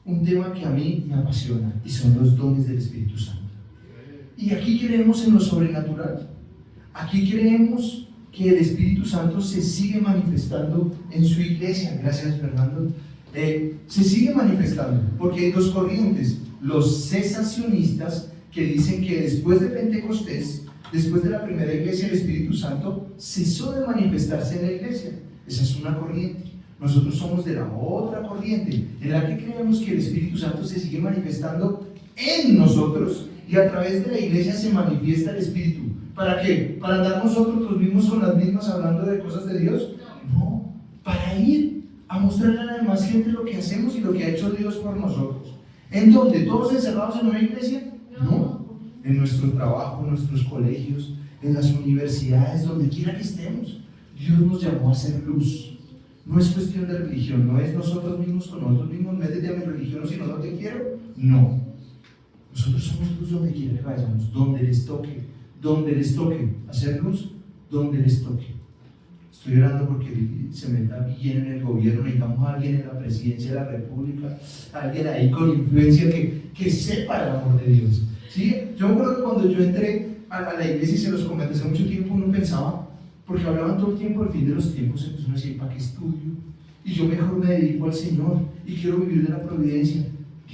un tema que a mí me apasiona y son los dones del Espíritu Santo. Y aquí creemos en lo sobrenatural. Aquí creemos que el Espíritu Santo se sigue manifestando en su iglesia. Gracias, Fernando. Se sigue manifestando porque hay dos corrientes: los cesacionistas, que dicen que después de Pentecostés, después de la primera iglesia, el Espíritu Santo cesó de manifestarse en la iglesia. Esa es una corriente. Nosotros somos de la otra corriente, en la que creemos que el Espíritu Santo se sigue manifestando en nosotros y a través de la iglesia se manifiesta el Espíritu. ¿Para qué? ¿Para andar nosotros los mismos con las mismas hablando de cosas de Dios? No, para ir a mostrarle a la demás gente lo que hacemos y lo que ha hecho Dios por nosotros. ¿En dónde? ¿Todos encerrados en una iglesia? No, en nuestro trabajo, en nuestros colegios, en las universidades, donde quiera que estemos. Dios nos llamó a ser luz. No es cuestión de religión, no es nosotros mismos con nosotros mismos, métete a mi religión o si no, no te quiero. No, nosotros somos luz donde quiera que vayamos, donde les toque hacer luz, donde les toque. Estoy orando porque se meta bien en el gobierno. Necesitamos a alguien en la presidencia de la república, alguien ahí con influencia que sepa el amor de Dios. ¿Sí? Yo me acuerdo que cuando yo entré a la iglesia y se los comenté hace mucho tiempo, uno pensaba, porque hablaban todo el tiempo del fin de los tiempos, entonces uno decía, ¿para qué estudio? Y yo mejor me dedico al Señor y quiero vivir de la providencia.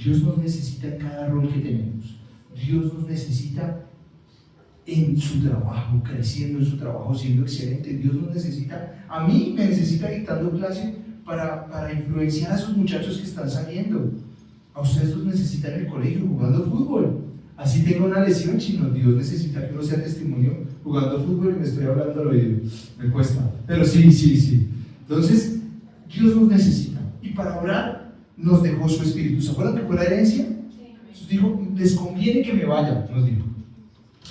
Dios nos necesita en cada rol que tenemos. Dios nos necesita en su trabajo, creciendo en su trabajo, siendo excelente. Dios nos necesita, a mí me necesita dictando clase para influenciar a esos muchachos que están saliendo. A ustedes los necesita en el colegio jugando fútbol. Así tengo una lesión, chino. Dios necesita que uno sea testimonio jugando fútbol y me estoy hablando al oído. Me cuesta, pero sí. Entonces, Dios nos necesita. Y para orar, nos dejó su Espíritu. ¿Se acuerdan que fue la herencia? Entonces dijo, les conviene que me vaya, nos dijo.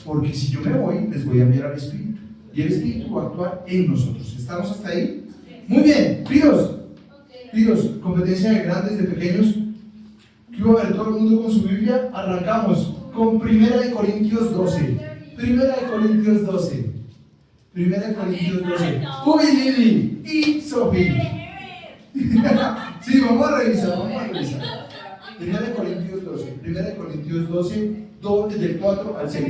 Porque si yo me voy, les voy a enviar al Espíritu. Y el Espíritu va a actuar en nosotros. ¿Estamos hasta ahí? Muy bien, pidos, competencia de grandes, de pequeños. Quiero ver todo el mundo con su Biblia. Arrancamos con 1 Corintios 12. 1 Corintios 12. Uy, Lili y Sofía. Sí, vamos a revisar. 1 Corintios 12. 1 Corintios 12, del 4 al 6.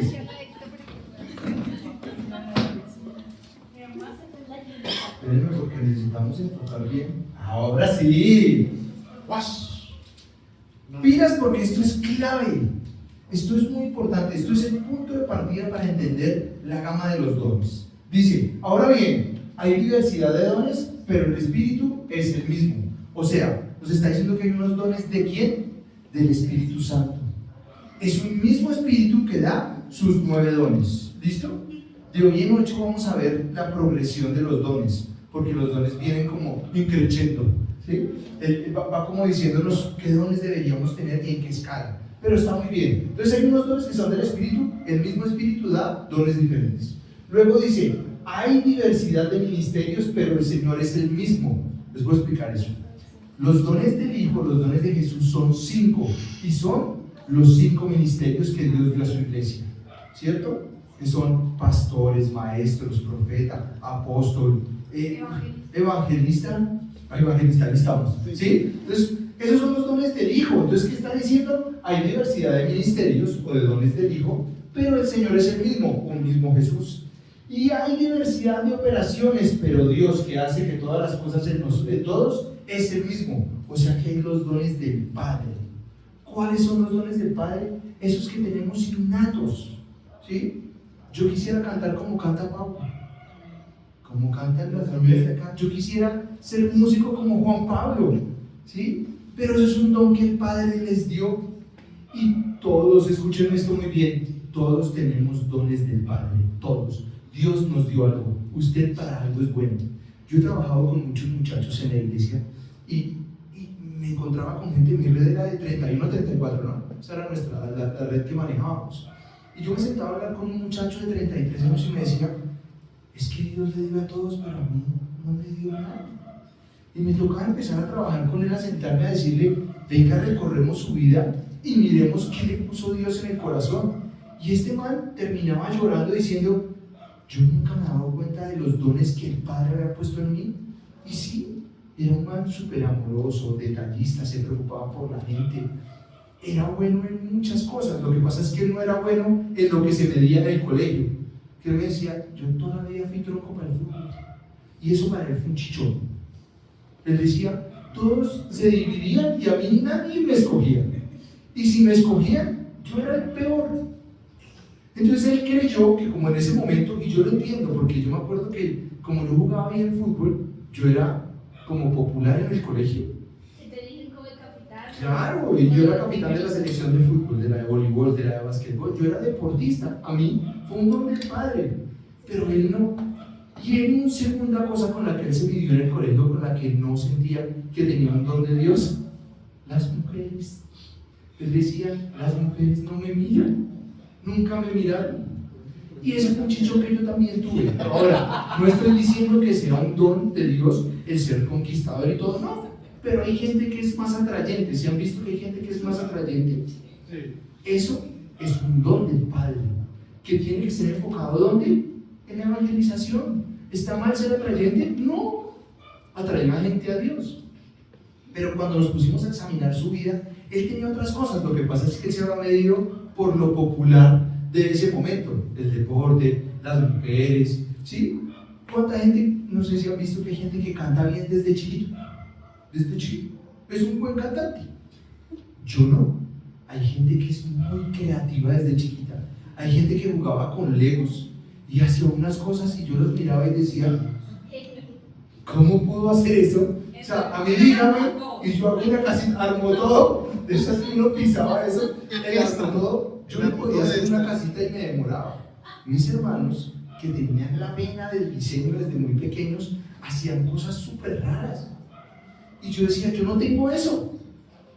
Espérenme porque necesitamos enfocar bien. Ahora sí. Pilas, porque esto es clave. Esto es muy importante. Esto es el punto de partida para entender la gama de los dones. Dice, ahora bien, hay diversidad de dones, pero el Espíritu es el mismo. O sea, nos está diciendo que hay unos dones ¿de quién? Del Espíritu Santo. Es un mismo Espíritu que da sus 9 dones. ¿Listo? De hoy en 8 vamos a ver la progresión de los dones, porque los dones vienen como increciendo, ¿sí? Va como diciéndonos qué dones deberíamos tener y en qué escala. Pero está muy bien. Entonces hay unos dones que son del Espíritu, el mismo Espíritu da dones diferentes. Luego dice, hay diversidad de ministerios, pero el Señor es el mismo. Les voy a explicar eso. Los dones del Hijo, los dones de Jesús son 5, y son los 5 ministerios que Dios dio a su iglesia, ¿cierto? Que son pastores, maestros, profeta, apóstol, evangelista, estamos, ¿sí? Entonces, esos son los dones del Hijo. Entonces, ¿qué está diciendo? Hay diversidad de ministerios o de dones del Hijo, pero el Señor es el mismo, un mismo Jesús. Y hay diversidad de operaciones, pero Dios, que hace que todas las cosas en nosotros, de todos, es el mismo. O sea que hay los dones del Padre. ¿Cuáles son los dones del Padre? Esos que tenemos innatos, ¿sí? Yo quisiera cantar como canta Pau, como cantan las familias de acá. Yo quisiera ser músico como Juan Pablo, ¿sí? Pero eso es un don que el Padre les dio. Y todos, escuchen esto muy bien, todos tenemos dones del Padre, todos. Dios nos dio algo, usted para algo es bueno. Yo he trabajado con muchos muchachos en la iglesia y me encontraba con gente, mi red era de 31 a 34, ¿no? Esa era la red que manejábamos. Y yo me sentaba a hablar con un muchacho de 33 años y me decía, es que Dios le dio a todos, pero a mí no me dio nada. Y me tocaba empezar a trabajar con él, a sentarme a decirle, venga, recorremos su vida y miremos qué le puso Dios en el corazón. Y este man terminaba llorando diciendo, yo nunca me he dado cuenta de los dones que el Padre había puesto en mí. Y sí, Era un man súper amoroso, detallista, se preocupaba por la gente. Era bueno en muchas cosas. Lo que pasa es que él no era bueno en lo que se medía en el colegio. Que él me decía, yo toda la vida fui tronco para el fútbol. Y eso para él fue un chichón. Él decía, todos se dividían y a mí nadie me escogía. Y si me escogían, yo era el peor. Entonces él creyó que como en ese momento, y yo lo entiendo, porque yo me acuerdo que como yo jugaba bien fútbol, yo era como popular en el colegio. ¿Y te eligen como el capitán? Claro, y yo era capitán de la selección de fútbol, de la de voleibol, de la de básquetbol. Yo era deportista. A mí fue un don del padre, pero él no. Y en una segunda cosa con la que él se midió en el colegio, con la que no sentía que tenía un don de Dios, las mujeres. Él decía, las mujeres no me miran, nunca me miraron. Y ese fue un chichón que yo también tuve. Ahora, no estoy diciendo que sea un don de Dios el ser conquistador y todo, no. Pero hay gente que es más atrayente. ¿Se han visto que hay gente que es más atrayente? Sí. Eso es un don del Padre, que tiene que ser enfocado ¿dónde? En la evangelización. ¿Está mal ser atrayente? No. Atrae más gente a Dios. Pero cuando nos pusimos a examinar su vida, él tenía otras cosas. Lo que pasa es que él se había medido por lo popular de ese momento, el deporte, las mujeres, ¿sí? ¿Cuánta gente, no sé si han visto que hay gente que canta bien desde chiquito? Desde chiquito, es un buen cantante. Yo no. Hay gente que es muy creativa desde chiquita. Hay gente que jugaba con legos y hacía unas cosas y yo los miraba y decía, ¿cómo puedo hacer eso? O sea, a mí dígame, y yo hago una casita, armó todo, de esas que uno pisaba eso, él armó todo. Yo no podía hacer una casita y me demoraba. Mis hermanos, que tenían la vena del diseño desde muy pequeños, hacían cosas súper raras. Y yo decía, yo no tengo eso.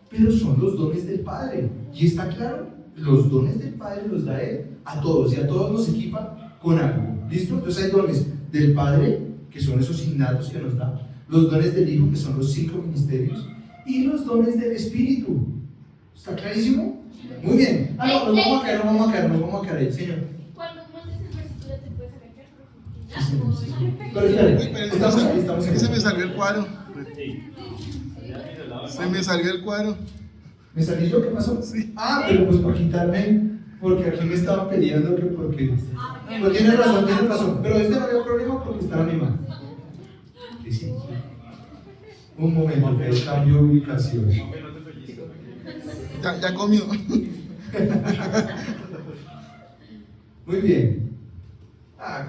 Pero son los dones del Padre. Y está claro, los dones del Padre los da Él a todos. Y a todos nos equipa con algo. ¿Listo? Entonces hay dones del Padre, que son esos innatos que nos da. Los dones del Hijo, que son los 5 ministerios. Y los dones del Espíritu. ¿Está clarísimo? Muy bien. No vamos a caer, señor. Cuando montes el versículo te puedes agachar. Pero espera, estamos ahí. Se me salió el cuadro. Se me salió el cuadro. ¿Me salí yo? ¿Qué pasó? Sí. Pero pues para quitarme, porque aquí me estaban peleando que porque... Pues tiene razón, pero este no había problema porque está a mi mano. Sí. Un momento, que es cambio de ubicación. Ya comió. Muy bien.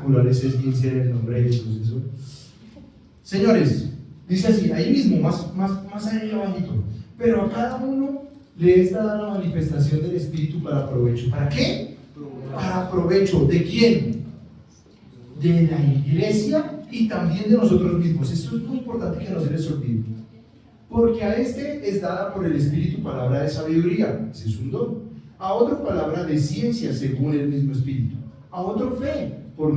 Curar ese esguince en el nombre de Jesús. Eso. Señores, dice así, ahí mismo, más ahí abajito. Pero a cada uno le es dada la manifestación del Espíritu para provecho. ¿Para qué? Para provecho. ¿De quién? De la iglesia y también de nosotros mismos. Esto es muy importante que no se les olvide. Porque a este es dada por el Espíritu palabra de sabiduría, ese es un don. A otro palabra de ciencia según el mismo Espíritu. A otro fe por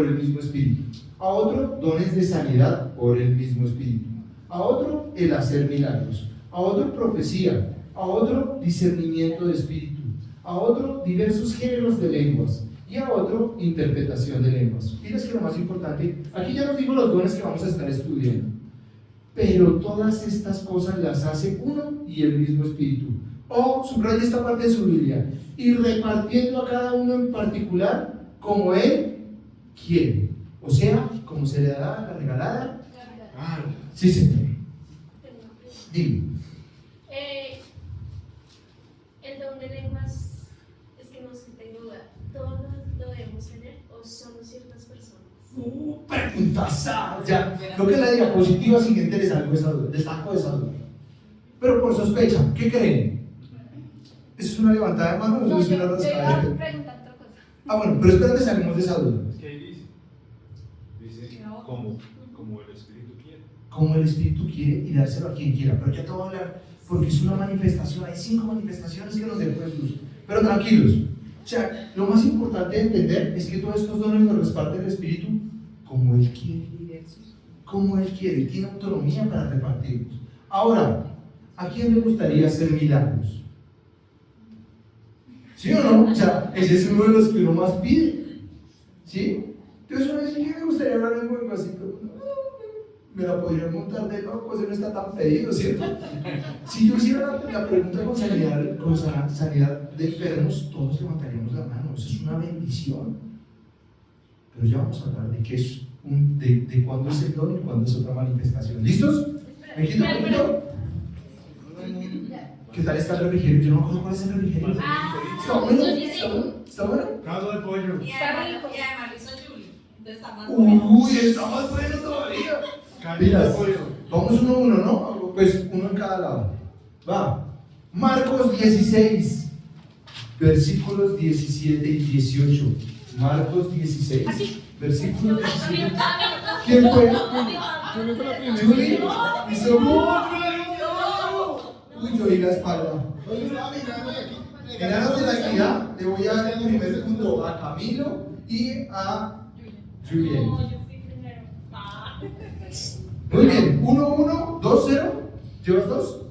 el mismo Espíritu. A otro dones de sanidad por el mismo Espíritu. A otro el hacer milagros. A otro profecía. A otro discernimiento de espíritu. A otro diversos géneros de lenguas. Y a otro interpretación de lenguas. Fíjense que lo más importante, aquí ya nos digo los dones que vamos a estar estudiando. Pero todas estas cosas las hace uno y el mismo Espíritu. O subraya esta parte de su Biblia. Y repartiendo a cada uno en particular como Él quiere. O sea, como se le da la regalada. Sí, señor. Dime. El don de lenguas, es que no sé, tengo duda. ¿Todos lo debemos tener o solo ciertas personas? Preguntaza. Ya, creo que la diapositiva siguiente les saco esa duda. Pero por sospecha, ¿qué creen? ¿Eso es una levantada de manos o es una rascada? Yo preguntar otra cosa. Bueno, pero espérate, salimos de esa duda. ¿Qué dice? Dice como el Espíritu quiere. Como el Espíritu quiere y dárselo a quien quiera. Pero ya te voy a hablar, porque es una manifestación. Hay 5 manifestaciones que nos dejó Jesús. Pero tranquilos. O sea, lo más importante de entender es que todos estos dones los reparte el Espíritu como Él quiere. Como Él quiere. Tiene autonomía para repartirlos. Ahora, ¿a quién le gustaría hacer milagros? ¿Sí o no? O sea, ese es uno de los que uno más pide. ¿Sí? Entonces uno dice, ¿qué me gustaría hablar en buen vasito? me la podrían montar de loco, eso no está tan pedido, ¿cierto? Si yo hiciera la pregunta con sanidad de enfermos, todos levantaríamos la mano, eso es una bendición. Pero ya vamos a hablar de qué es de cuándo es el don y cuándo es otra manifestación. ¿Listos? ¿Me quito un poquito? ¿Qué tal está el refrigerio? Yo no me acuerdo cuál es el refrigerio. ¿Está bueno? ¿Está bueno? Caldo de pollo. Y además lo hizo Julie. Entonces está más Uy, está más bueno todavía. Caldo de pollo. Vamos uno a uno, ¿no? Pues uno en cada lado. Va. Marcos 16, versículos 17 y 18. Marcos 16, versículos 17. ¿Quién fue? Julie. ¿Hizo Uy, yo oí la espalda. Miranos de la equidad, le voy a dar el primer punto a Camilo y a Julien. Muy bien, 1-1, 2-0. ¿Llevas 2?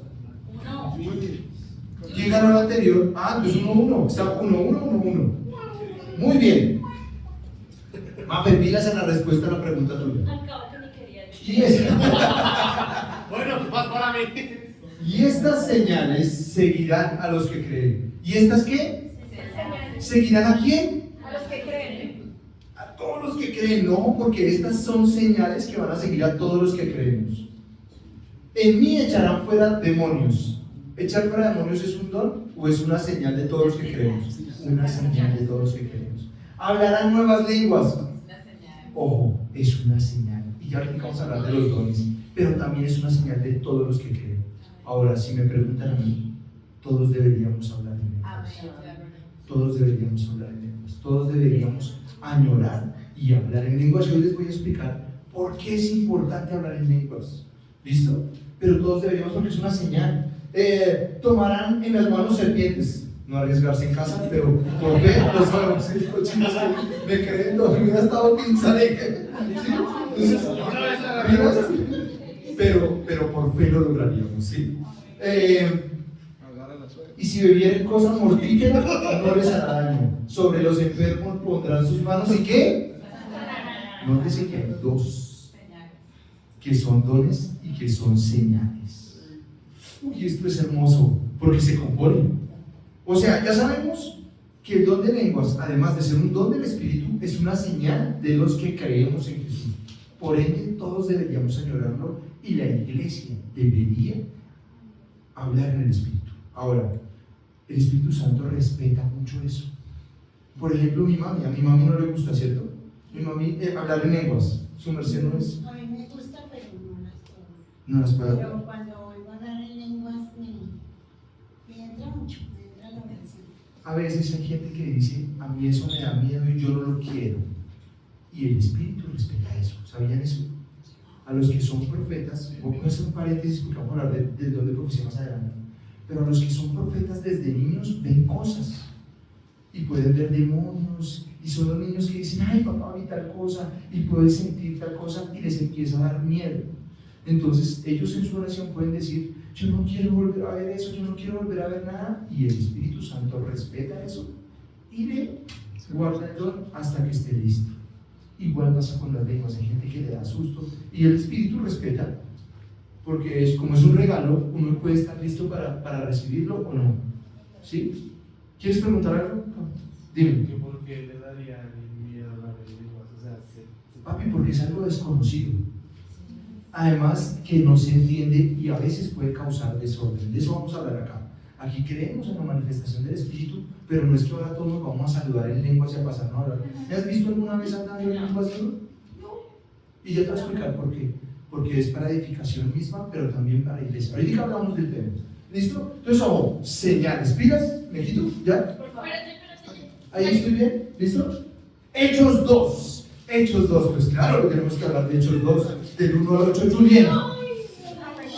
¿Quién ganó el anterior? Pues 1-1. Está 1-1, 1-1. Muy bien. Mafe, pilas en la respuesta a la pregunta tuya. Al cabo que ni quería decir. ¿Quién es? Bueno, más para mí. Y estas señales seguirán a los que creen. ¿Y estas qué? ¿Seguirán a quién? A los que creen. A todos los que creen, no, porque estas son señales que van a seguir a todos los que creemos. En mí echarán fuera demonios. ¿Echar fuera demonios es un don o es una señal de todos los que creemos? Una señal de todos los que creemos. Hablarán nuevas lenguas. Ojo, es una señal. Y ya ahorita vamos a hablar de los dones, pero también es una señal de todos los que creen. Ahora, si me preguntan a mí, todos deberíamos hablar en lenguas. Todos deberíamos hablar en lenguas. Todos deberíamos añorar y hablar en lenguas. Y hoy les voy a explicar por qué es importante hablar en lenguas. ¿Listo? Pero todos deberíamos porque es una señal. Tomarán en las manos serpientes. No arriesgarse en casa, pero por fe, los cochinos ahí me creen, no hubiera estado pinzale. ¿Sí? Entonces, pero por fe lo lograríamos, ¿sí? Y si bebieren cosas mortíferas, no les hará daño. Sobre los enfermos pondrán sus manos y ¿qué? Nótese que hay dos, que son dones y que son señales. Uy, esto es hermoso, porque se componen. O sea, ya sabemos que el don de lenguas, además de ser un don del Espíritu, es una señal de los que creemos en Jesús. Por ende, todos deberíamos añorarlo y la iglesia debería hablar en el Espíritu. Ahora, el Espíritu Santo respeta mucho eso. Por ejemplo, a mi mami no le gusta, ¿cierto? Mi mami, hablar en lenguas, su merced no es. A mí me gusta, pero no las puedo. No las puedo. Pero cuando vuelvo a hablar en lenguas, me entra mucho, me entra la oración. A veces hay gente que dice, a mí eso me da miedo y yo no lo quiero. Y el Espíritu respeta eso. ¿Sabían eso? A los que son profetas, voy a hacer un paréntesis porque vamos a hablar del don de profecía más adelante, pero a los que son profetas desde niños ven cosas y pueden ver demonios, y son los niños que dicen, ay papá, vi tal cosa, y pueden sentir tal cosa, y les empieza a dar miedo. Entonces ellos en su oración pueden decir, yo no quiero volver a ver eso, yo no quiero volver a ver nada, y el Espíritu Santo respeta eso y le guarda el don hasta que esté listo. Igual pasa con las lenguas, hay gente que le da susto y el Espíritu respeta, porque como es un regalo, uno puede estar listo para recibirlo o no. ¿Sí? ¿Quieres preguntar algo? Dime. ¿Por qué le daría miedo hablar en lenguas? O sea, Papi, porque es algo desconocido. Además que no se entiende y a veces puede causar desorden. De eso vamos a hablar acá. Aquí creemos en la manifestación del Espíritu, pero no es que ahora todos nos vamos a saludar en lenguas y a pasarnos a hablar. ¿Me has visto alguna vez andando en lenguas? No. Y ya te voy a explicar por qué. Porque es para edificación misma, pero también para la iglesia. Ahorita hablamos del tema. ¿Listo? Entonces, ojo, señales. ¿Pilas? ¿Me quito? ¿Ya? Espérate. ¿Ahí estoy bien? ¿Listo? Hechos 2. Hechos 2. Pues claro, tenemos que hablar de Hechos 2, del 1 al 8. Julián.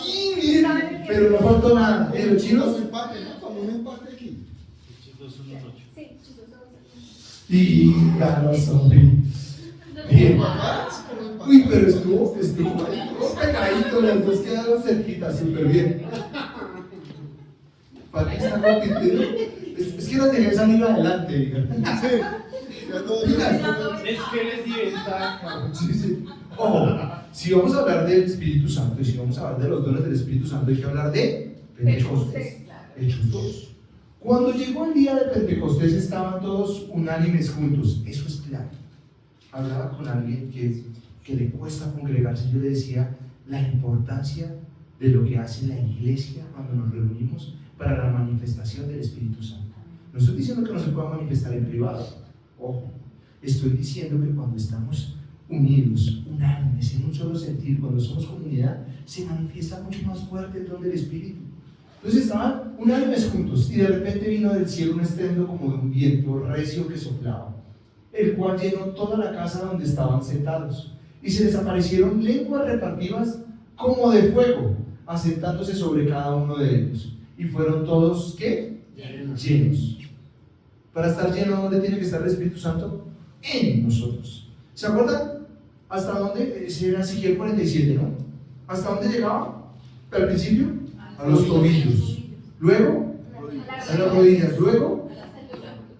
Y miren, pero no faltó nada. Los chinos. Empate, ¿no? Como un empate aquí. Sí, chicos, Y claro, son bien. Uy, pero estuvo pegadito, las dos quedaron cerquitas, súper bien. ¿Para qué está compitiendo? Es que no tenía salir adelante. Sí. Ya todo Mira. es que les di ventaja. Sí, sí. Ojo, si vamos a hablar del Espíritu Santo y si vamos a hablar de los dones del Espíritu Santo, hay que hablar de Pentecostés. Hechos 2. Cuando llegó el día de Pentecostés estaban todos unánimes juntos. Eso es claro. Hablaba con alguien que le cuesta congregarse. Yo le decía la importancia de lo que hace la iglesia cuando nos reunimos para la manifestación del Espíritu Santo. No estoy diciendo que no se pueda manifestar en privado. Ojo, estoy diciendo que cuando estamos unidos, unánimes, en un solo sentir, cuando somos comunidad, se manifiesta mucho más fuerte el don del Espíritu. Entonces estaban unánimes juntos y de repente vino del cielo un estruendo como de un viento recio que soplaba, el cual llenó toda la casa donde estaban sentados, y se les aparecieron lenguas repartidas como de fuego, asentándose sobre cada uno de ellos, y fueron todos, ¿qué? Llenos. Para estar lleno, ¿dónde tiene que estar el Espíritu Santo? En nosotros. ¿Se acuerdan? ¿Hasta dónde? Ese era Ezequiel 47, ¿no? ¿Hasta dónde llegaba? Al principio, a los tobillos. Luego, a las rodillas. Luego,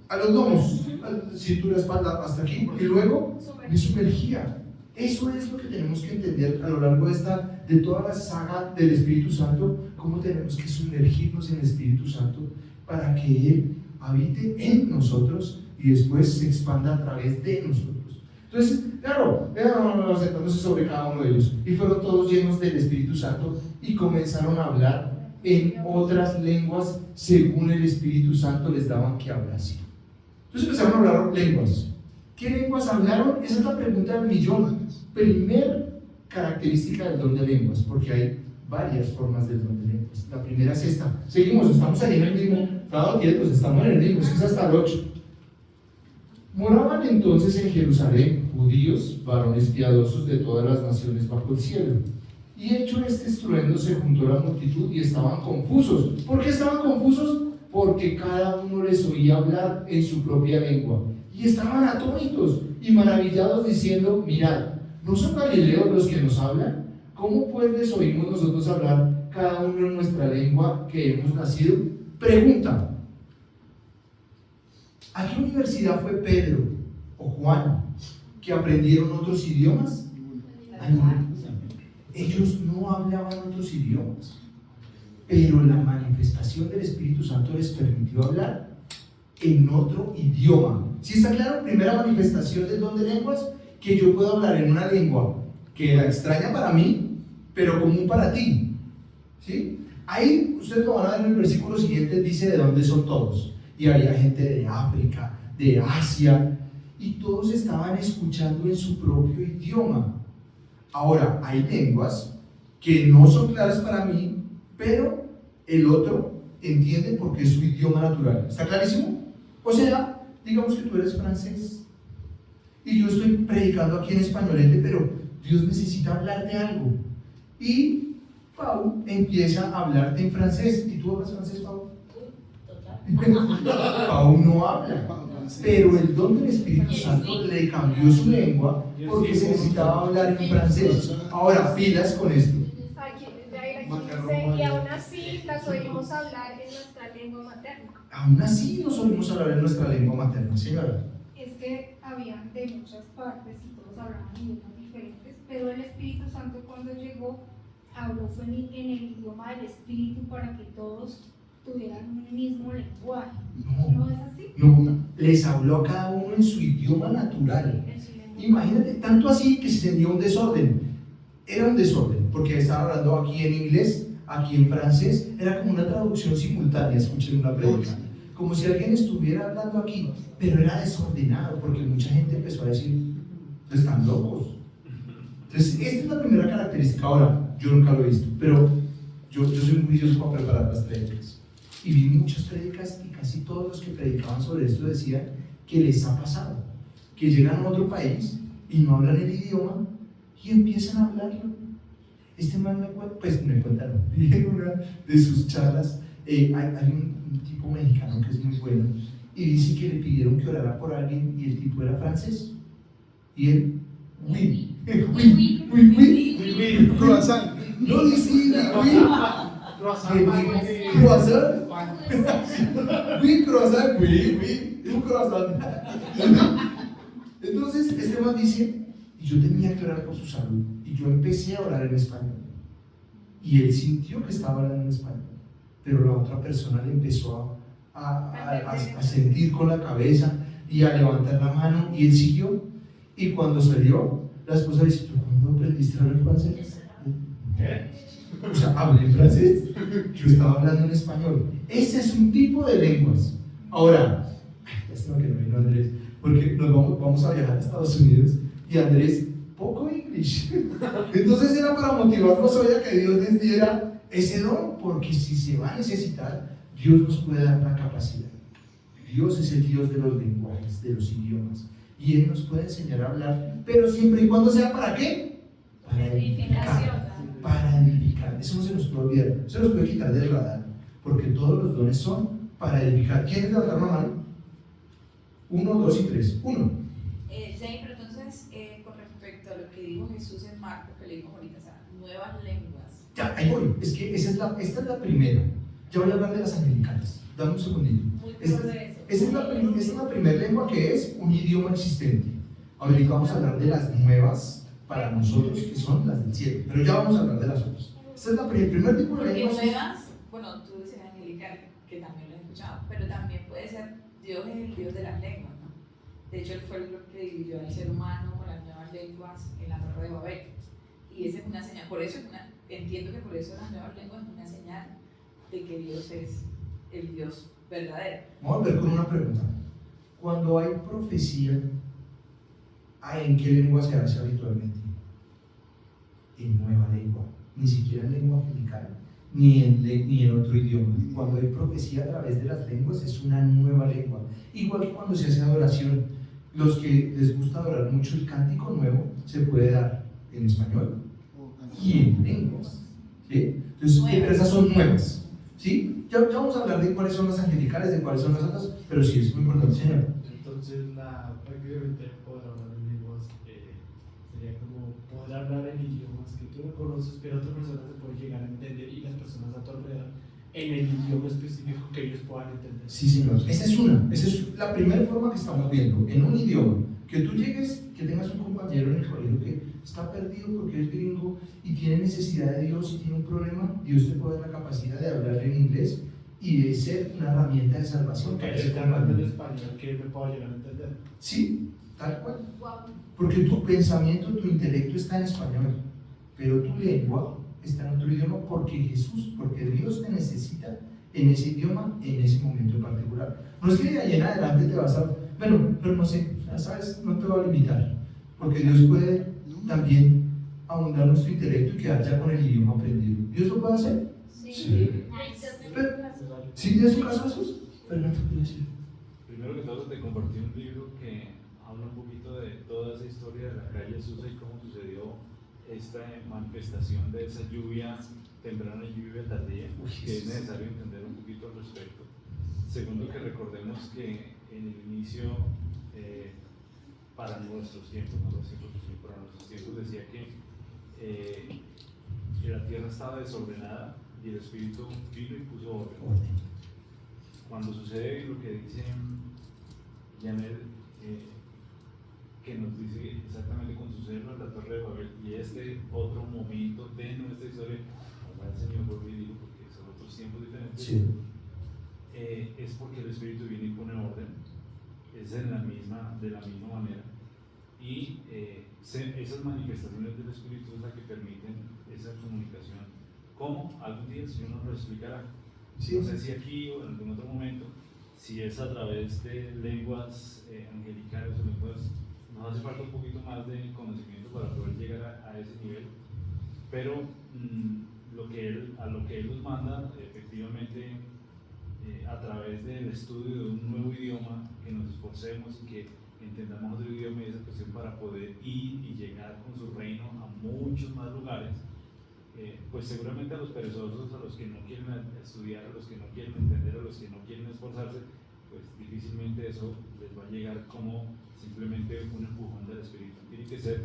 a los lomos, a la cintura, espalda, hasta aquí. Y luego, me sumergía. Eso es lo que tenemos que entender a lo largo de toda la saga del Espíritu Santo, cómo tenemos que sumergirnos en el Espíritu Santo para que Él habite en nosotros y después se expanda a través de nosotros. Entonces, claro, sentándose sobre cada uno de ellos, y fueron todos llenos del Espíritu Santo y comenzaron a hablar en otras lenguas según el Espíritu Santo les daban que hablase. Entonces empezaron a hablar lenguas. ¿Qué lenguas hablaron? Esa es la pregunta del millón. Primer característica del don de lenguas, porque hay varias formas del don de lenguas. La primera es esta. Seguimos, estamos ahí en el mismo. Estamos quietos, estamos en el mismo, es hasta el 8. Moraban entonces en Jerusalén judíos, varones piadosos de todas las naciones bajo el cielo. Y hecho este estruendo se juntó la multitud y estaban confusos. ¿Por qué estaban confusos? Porque cada uno les oía hablar en su propia lengua. Y estaban atónitos y maravillados diciendo: mirad, ¿no son galileos los que nos hablan? ¿Cómo pues les oímos nosotros hablar cada uno en nuestra lengua que hemos nacido? Pregunta: ¿a qué universidad fue Pedro o Juan que aprendieron otros idiomas? A ninguna. Ellos no hablaban otros idiomas, pero la manifestación del Espíritu Santo les permitió hablar en otro idioma. ¿Sí está claro? Primera manifestación del don de lenguas, que yo puedo hablar en una lengua que era extraña para mí, pero común para ti. ¿Sí? Ahí ustedes lo van a ver en el versículo siguiente, dice de dónde son todos. Y había gente de África, de Asia, y todos estaban escuchando en su propio idioma. Ahora, hay lenguas que no son claras para mí, pero el otro entiende porque es su idioma natural. ¿Está clarísimo? O sea, digamos que tú eres francés y yo estoy predicando aquí en españolete, pero Dios necesita hablarte algo. Y Pau empieza a hablarte en francés. ¿Y tú hablas francés, Pau? Pau no habla, pero el don del Espíritu Santo le cambió su lengua porque se necesitaba hablar en francés. Ahora, pilas con esto. Aquí dice, y aún así las oímos hablar en nuestra lengua materna. Aún así nos oímos hablar en nuestra lengua materna, señora. Es que habían de muchas partes y todos hablaban idiomas diferentes, pero el Espíritu Santo cuando llegó habló fue en el idioma del Espíritu para que todos tuvieran un mismo lenguaje. ¿No es así? No, les habló a cada uno en su idioma natural. Imagínate, tanto así que se tenía un desorden. Era un desorden, porque estaban hablando aquí en inglés, aquí en francés, era como una traducción simultánea, escuchen una prédica, como si alguien estuviera hablando aquí, pero era desordenado, porque mucha gente empezó a decir: están locos. Entonces, esta es la primera característica. Ahora, yo nunca lo he visto, pero yo soy muy juicioso para preparar las prédicas. Y vi muchas prédicas y casi todos los que predicaban sobre esto decían que les ha pasado, que llegan a otro país y no hablan el idioma y empiezan a hablarlo. Este man me cuenta, no, en una de sus charlas, hay un tipo mexicano que es muy bueno y dice que le pidieron que orara por alguien y el tipo era francés y él, oui, Croissant. no dice oui, croissant, oui, croissant, oui, un croissant. Entonces este man dice, y yo tenía que orar por su salud, y yo empecé a orar en español, y él sintió que estaba hablando en español, pero la otra persona le empezó a sentir con la cabeza y a levantar la mano, y él siguió, y cuando salió, la esposa dice: ¿tú cuándo aprendiste a hablar francés? O sea, hablé en francés, yo estaba hablando en español. Ese es un tipo de lenguas. Ahora, lástima que no vino Andrés, porque vamos a viajar a Estados Unidos y Andrés, poco inglés. Entonces era para motivarnos hoy a que Dios les diera ese don, porque si se va a necesitar, Dios nos puede dar la capacidad. Dios es el Dios de los lenguajes, de los idiomas, y Él nos puede enseñar a hablar, pero siempre y cuando sea ¿para qué? Para edificar. Para edificar. Eso no se nos puede olvidar, se nos puede quitar del radar, porque todos los dones son para edificar. ¿Quién levantar la mano? 1, 2 y 3. 1. Jane, pero entonces, con respecto a lo que dijo Jesús en Marcos, que leímos ahorita, o sea, nuevas lenguas. Ya, ahí voy. Es que esta es la primera. Ya voy a hablar de las angelicales. Dame un segundito. Muy Esta progreso. es la primera lengua, que es un idioma existente. Ahorita vamos a hablar de las nuevas para nosotros, que son las del cielo. Pero ya vamos a hablar de las otras. Este es el primer tipo de Porque lenguas. nuevas, bueno, tú dices angelical, que también lo he escuchado, pero también puede ser, Dios es el Dios de las lenguas, ¿no? De hecho, Él fue lo que dividió al ser humano con las nuevas lenguas en la Torre de Babel. Y esa es una señal, por eso entiendo que por eso las nuevas lenguas es una señal de que Dios es el Dios verdadero. Vamos a ver con una pregunta. Cuando hay profecía, ¿en qué lengua se hace habitualmente? En nueva lengua, ni siquiera en lengua angelical, ni en otro idioma. Cuando hay profecía a través de las lenguas, es una nueva lengua. Igual que cuando se hace adoración, los que les gusta adorar mucho el cántico nuevo, se puede dar en español y en lenguas, ¿sí? Entonces, pero esas son nuevas, ¿sí? Ya vamos a hablar de cuáles son las angelicales, de cuáles son las otras, pero sí es muy importante, señor. Entonces, prácticamente poder hablar en lenguas sería como poder hablar en idiomas que tú no conoces, pero otra persona se puede llegar a entender, y las personas a tu alrededor en el idioma específico que ellos puedan entender. Sí, señor. Esa es la primera forma que estamos viendo, en un idioma. Que tú llegues, que tengas un compañero en el colegio que está perdido porque es gringo y tiene necesidad de Dios y tiene un problema, Dios te puede dar la capacidad de hablar en inglés y de ser una herramienta de salvación. Porque él está hablando en español que me puedo llegar a entender. Sí, tal cual. Wow. Porque tu pensamiento, tu intelecto está en español, pero tu lengua está en otro idioma porque Dios te necesita en ese idioma, en ese momento en particular. No es que de ahí en adelante te vas a... Bueno, pero no sé, ya sabes, no te va a limitar, porque Dios puede también ahondar nuestro intelecto y quedar ya con el idioma aprendido. ¿Dios lo puede hacer? Sí. ¿Sí tienes un caso, Jesús? Fernando, ¿qué decir? Primero que todo, te compartí un libro que habla un poquito de toda esa historia de la calle Susa y cómo sucedió esta manifestación de esa lluvia temprana y lluvia tardía, que es necesario entender un poquito al respecto. Segundo, que recordemos que en el inicio, para nuestros tiempos, no los tiempos, sino para nuestros tiempos, decía que la tierra estaba desordenada y el Espíritu vino y puso orden. Cuando sucede lo que dice Janet, que nos dice exactamente cuando sucede en la Torre de Babel y este otro momento de nuestra historia, como el Señor volvió y dijo, porque son otros tiempos diferentes, Sí. Es porque el Espíritu viene y pone orden, es de la misma manera, y esas manifestaciones del Espíritu es la que permiten esa comunicación. ¿Cómo? Algún día el Señor nos lo explicará. Sí. No sé si aquí o en algún otro momento, si es a través de lenguas angelicales o lenguas, nos hace falta un poquito más de conocimiento para poder llegar a ese nivel, pero a lo que Él nos manda, efectivamente, a través del estudio de un nuevo idioma, que nos esforcemos y que entendamos otro idioma y esa cuestión para poder ir y llegar con su reino a muchos más lugares, pues seguramente a los perezosos, a los que no quieren estudiar, a los que no quieren entender, a los que no quieren esforzarse, pues difícilmente eso les va a llegar como simplemente un empujón del Espíritu. Tiene que ser,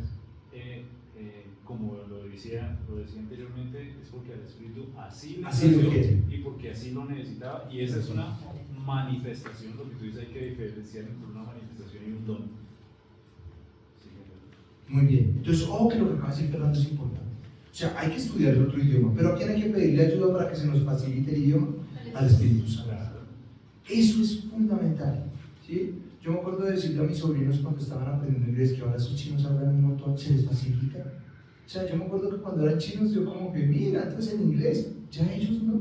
como lo decía anteriormente, es porque el Espíritu así lo quiere y porque así lo necesitaba, y esa es una manifestación. Lo que tú dices, hay que diferenciar entre una manifestación y un don. Sí, Muy bien. Entonces, ojo que lo que acaba de decir Fernando es importante. O sea, hay que estudiar el otro idioma, pero ¿a quién hay que pedirle ayuda para que se nos facilite el idioma? Al Espíritu Santo. Eso es fundamental, ¿sí? Yo me acuerdo de decirle a mis sobrinos cuando estaban aprendiendo inglés que ahora esos chinos hablan un montón, se les facilita. O sea, yo me acuerdo que cuando eran chinos yo como que, mira, entonces en inglés, ya ellos no,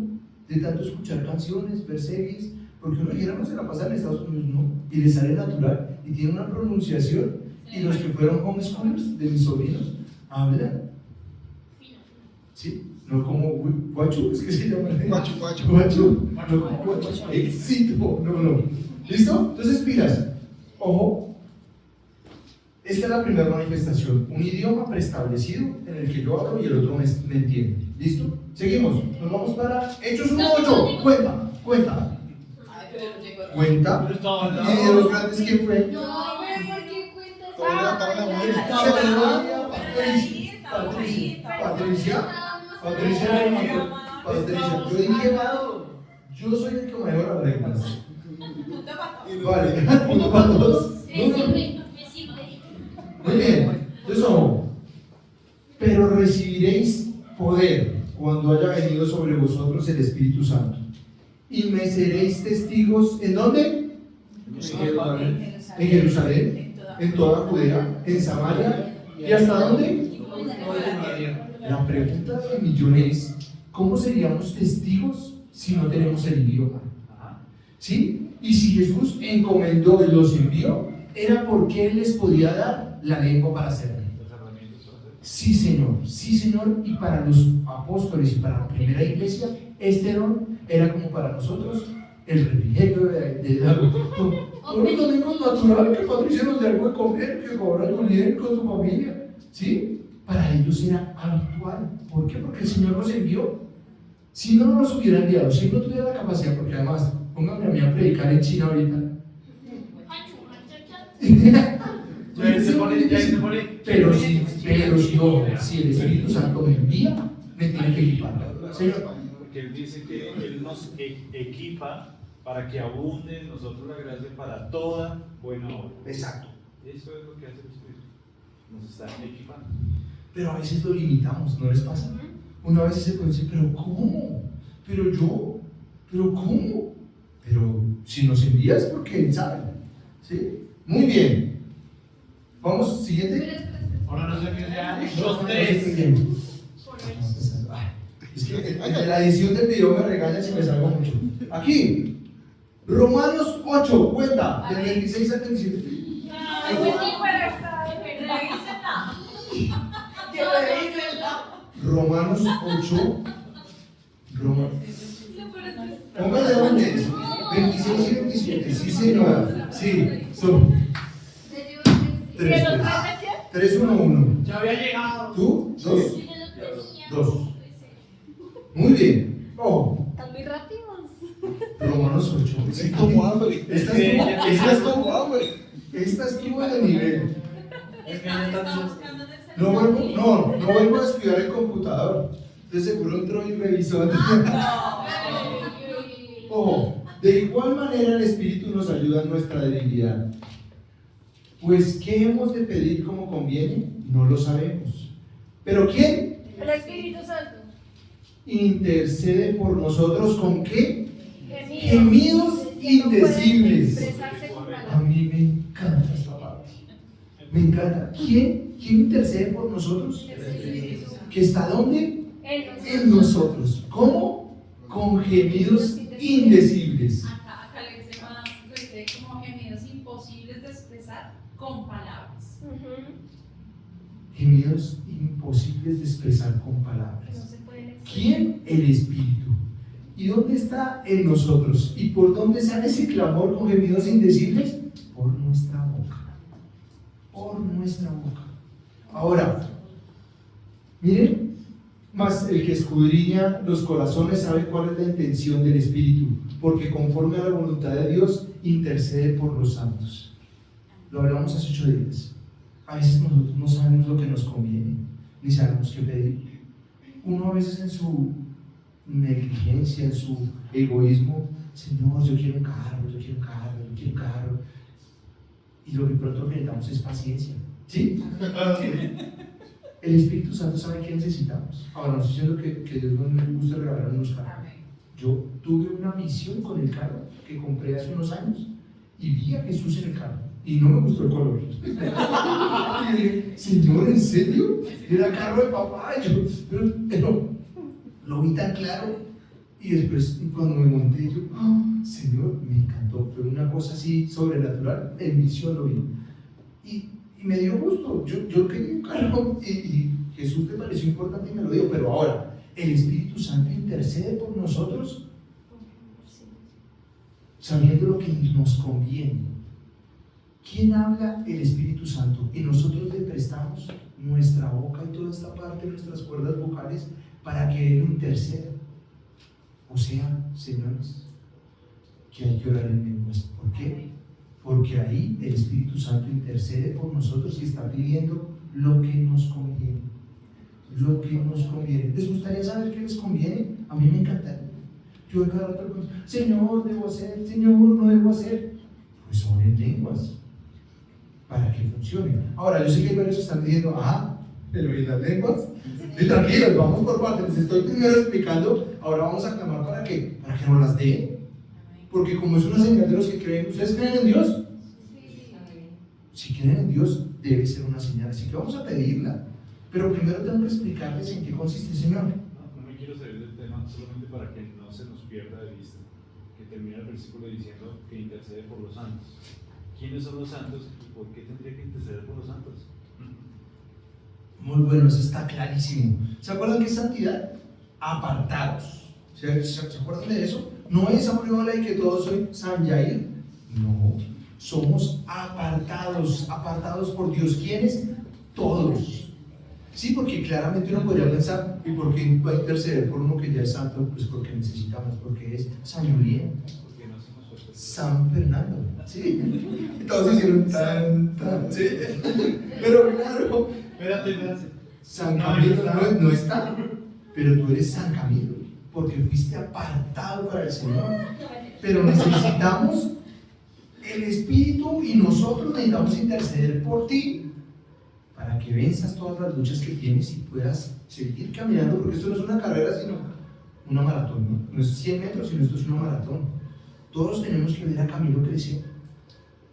de tanto escuchar canciones, ver series, porque uno dijera no se la pasa en Estados Unidos, no, y les sale natural, y tiene una pronunciación, y los que fueron homeschoolers de mis sobrinos, hablan, ¿sí? No como guachu, es que se llama Guachu, guachu. guachu, no como guachu, éxito, no. ¿Listo? Entonces pilas, ojo, esta es la primera manifestación, un idioma preestablecido en el que yo hablo y el otro me entiende. ¿Listo? Seguimos, nos vamos para Hechos 1:8, cuenta. Ay, pero no llegó. Cuenta, y de los grandes, ¿quién fue? No, pero ¿por qué cuentas? Todavía estaba en la muerte. Patricia, yo dije, yo soy el que manejo las reglas. Punto para todos. Vale, punto para todos. Muy bien, entonces ojo. Pero recibiréis poder cuando haya venido sobre vosotros el Espíritu Santo. Y me seréis testigos, ¿en dónde? En Jerusalén, en toda Judea, en Samaria, ¿y hasta dónde? La pregunta de millón es, ¿cómo seríamos testigos si no tenemos el idioma? ¿Sí? Y si Jesús encomendó y los envió, era porque Él les podía dar la lengua para hacerlo. Sí, Señor, y para los apóstoles y para la primera iglesia, este don era como para nosotros el refrigerio de algo. Todos los domingos naturales que Patricia nos dé algo de comer, que ahora Julián con su familia, ¿sí? Para ellos era habitual. ¿Por qué? Porque el Señor los envió. Si no nos hubiera enviado, si Él no tuviera la capacidad, porque además, pónganme a mí a predicar en China ahorita. Pero si el Espíritu Santo me envía, me tiene que equipar. Señor. Porque Él dice que Él nos equipa para que abunde en nosotros la gracia para toda buena obra. Exacto. Eso es lo que hace el Espíritu. Nos está equipando. Pero a veces lo limitamos, ¿no les pasa? Uno a veces se puede decir, pero ¿cómo? Pero yo, pero ¿cómo? Pero si nos envías, porque Él sabe. ¿Sí? Muy bien. Vamos, siguiente. Ahora no sé qué sea. Es que en la edición del video me regaña si me salgo mucho. Aquí, Romanos 8, cuenta, del 26 al 27. Ay, pues sí, pero está revísenla. Que revísenla. Romanos 8, póngale dónde es, 26 y 27, sí señora, sí, son 3, 1, 1. Ya había llegado. ¿Tú? 2. Muy bien. Oh, Están muy rápidos. Romanos 8. Es como hambre. Esta estuvo de nivel. Es que ya están. No vuelvo a estudiar el computador. De seguro entró y revisó. Ojo, de igual manera el Espíritu nos ayuda en nuestra debilidad. Pues, ¿qué hemos de pedir como conviene? No lo sabemos. ¿Pero quién? El Espíritu Santo. Intercede por nosotros ¿con qué? Gemidos indecibles. A mí me encanta esta parte. Me encanta. ¿Quién intercede por nosotros? ¿Que está dónde? En nosotros. ¿Cómo? Con gemidos indecibles. Acá le dice más, lo dice como gemidos imposibles de expresar con palabras. Gemidos imposibles de expresar con palabras. No se pueden expresar. ¿Quién? El Espíritu. ¿Y dónde está en nosotros? ¿Y por dónde sale ese clamor con gemidos indecibles? Por nuestra boca. Por nuestra boca. Ahora, miren, más el que escudriña los corazones sabe cuál es la intención del Espíritu, porque conforme a la voluntad de Dios intercede por los santos. Lo hablamos hace 8 días. A veces nosotros no sabemos lo que nos conviene, ni sabemos qué pedir. Uno a veces en su negligencia, en su egoísmo, Señor, yo quiero un carro. Y lo que pronto necesitamos es paciencia. ¿Sí? El Espíritu Santo sabe qué necesitamos. Ahora, no estoy diciendo que Dios no le guste regalar unos carros. Amén. Yo tuve una misión con el carro que compré hace unos años y vi a Jesús en el carro y no me gustó el color. Y dije, Señor, ¿en serio? Era carro de papá. Y yo, pero lo vi tan claro y después cuando me monté yo, Señor, me encantó. Fue una cosa así sobrenatural. En misión lo vi. Y me dio gusto. Yo quería un carro y Jesús le pareció importante y me lo dio. Pero ahora, el Espíritu Santo intercede por nosotros sabiendo lo que nos conviene. ¿Quién habla? El Espíritu Santo. Y nosotros le prestamos nuestra boca y toda esta parte de nuestras cuerdas vocales para que Él interceda. O sea, señores, que hay que orar en lenguas. ¿Por qué? Porque ahí el Espíritu Santo intercede por nosotros y está pidiendo lo que nos conviene. Lo que nos conviene. ¿Les gustaría saber qué les conviene? A mí me encantaría. Yo de cada rato pregunto, Señor, ¿debo hacer? Señor, ¿no debo hacer? Pues oren lenguas para que funcione. Ahora, yo sé que varios están diciendo, pero ¿y las lenguas? Y tranquilos, vamos por partes. Les estoy primero explicando, ahora vamos a clamar para que nos las dé. Porque como es una señal de los que creen, ¿ustedes creen en Dios? Si creen en Dios, debe ser una señal. Así que vamos a pedirla. Pero primero tengo que explicarles en qué consiste, Señor. No me quiero salir del tema solamente para que no se nos pierda de vista, que termina el versículo diciendo que intercede por los santos. ¿Quiénes son los santos y por qué tendría que interceder por los santos? Muy bueno, eso está clarísimo. ¿Se acuerdan qué es santidad? Apartados. ¿Se acuerdan de eso? No es aureola y que todos soy San Jair. No, somos apartados por Dios. ¿Quiénes? Todos. Sí, porque claramente uno podría pensar, ¿y por qué va a interceder por uno que ya es santo? Pues porque necesitamos, porque es San Julián, Porque no hacemos fuerza. San Fernando, ¿sí? Todos hicieron tan, ¿sí? Pero claro, Espérate. San Camilo no está, pero tú eres San Camilo, porque fuiste apartado para el Señor. Pero necesitamos el Espíritu y nosotros necesitamos interceder por ti para que venzas todas las luchas que tienes y puedas seguir caminando, porque esto no es una carrera, sino una maratón, ¿no? No es 100 metros, sino esto es una maratón. Todos tenemos que ver a Camilo crecer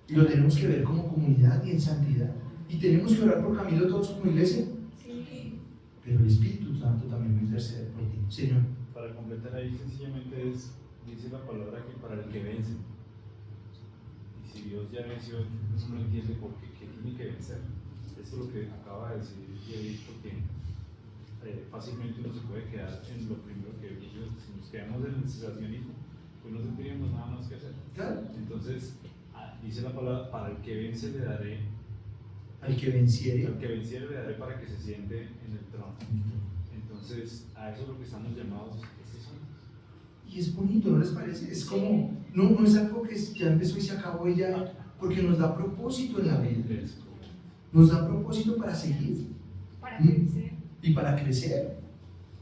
y lo tenemos que ver como comunidad y en santidad. Y tenemos que orar por Camilo todos como iglesia. Sí. Pero el Espíritu Santo también va a interceder por ti, Señor. Para completar ahí, sencillamente dice la palabra que para el que vence. Y si Dios ya venció, uno no entiende por qué tiene que vencer. Esto es lo que acaba de decir David, porque fácilmente uno se puede quedar en lo primero que vimos. Si nos quedamos en el cesacionismo, pues no tendríamos nada más que hacer. Claro. Entonces, dice la palabra, para el que vence le daré, Al que venciere. al que venciere le daré para que se siente en el trono. Entonces, a eso es lo que estamos llamados estos años. Y es bonito, ¿no les parece? Es como, no es algo que ya empezó y se acabó y ya, porque nos da propósito en la vida. Nos da propósito para seguir Para crecer. y para crecer.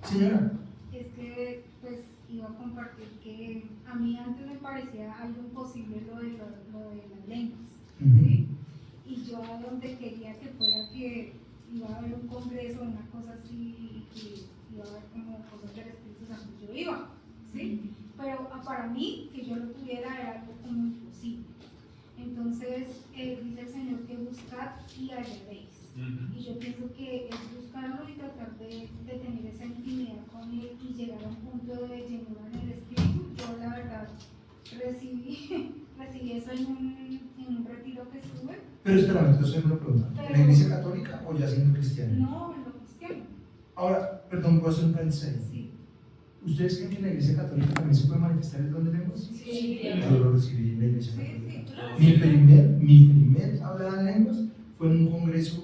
Señora, Es que, pues, iba a compartir que a mí antes me parecía algo imposible lo de las lenguas, ¿sí? Y yo a donde quería que fuera que iba a haber un congreso, una cosa así, y que iba a haber como cosas del Espíritu Santo, yo iba, ¿sí? Pero para mí, que yo lo tuviera era algo como imposible. Entonces, dice el Señor que buscad y hallaréis. Y yo pienso que es buscarlo y tratar de tener esa intimidad con Él y llegar a un punto de llenura en el Espíritu. Yo, la verdad, recibí eso en un retiro que estuve. pero espérame, entonces una pregunta. ¿En la iglesia católica o ya siendo cristiana? No, en lo cristiano. Ahora, perdón, ¿puedo hacer un paréntesis ahí? Sí. ¿Ustedes creen que en la iglesia católica también se puede manifestar el don de lenguas? Sí. Yo lo recibí en la iglesia Sí, católica. sí. Mi primer hablar en lenguas fue en un congreso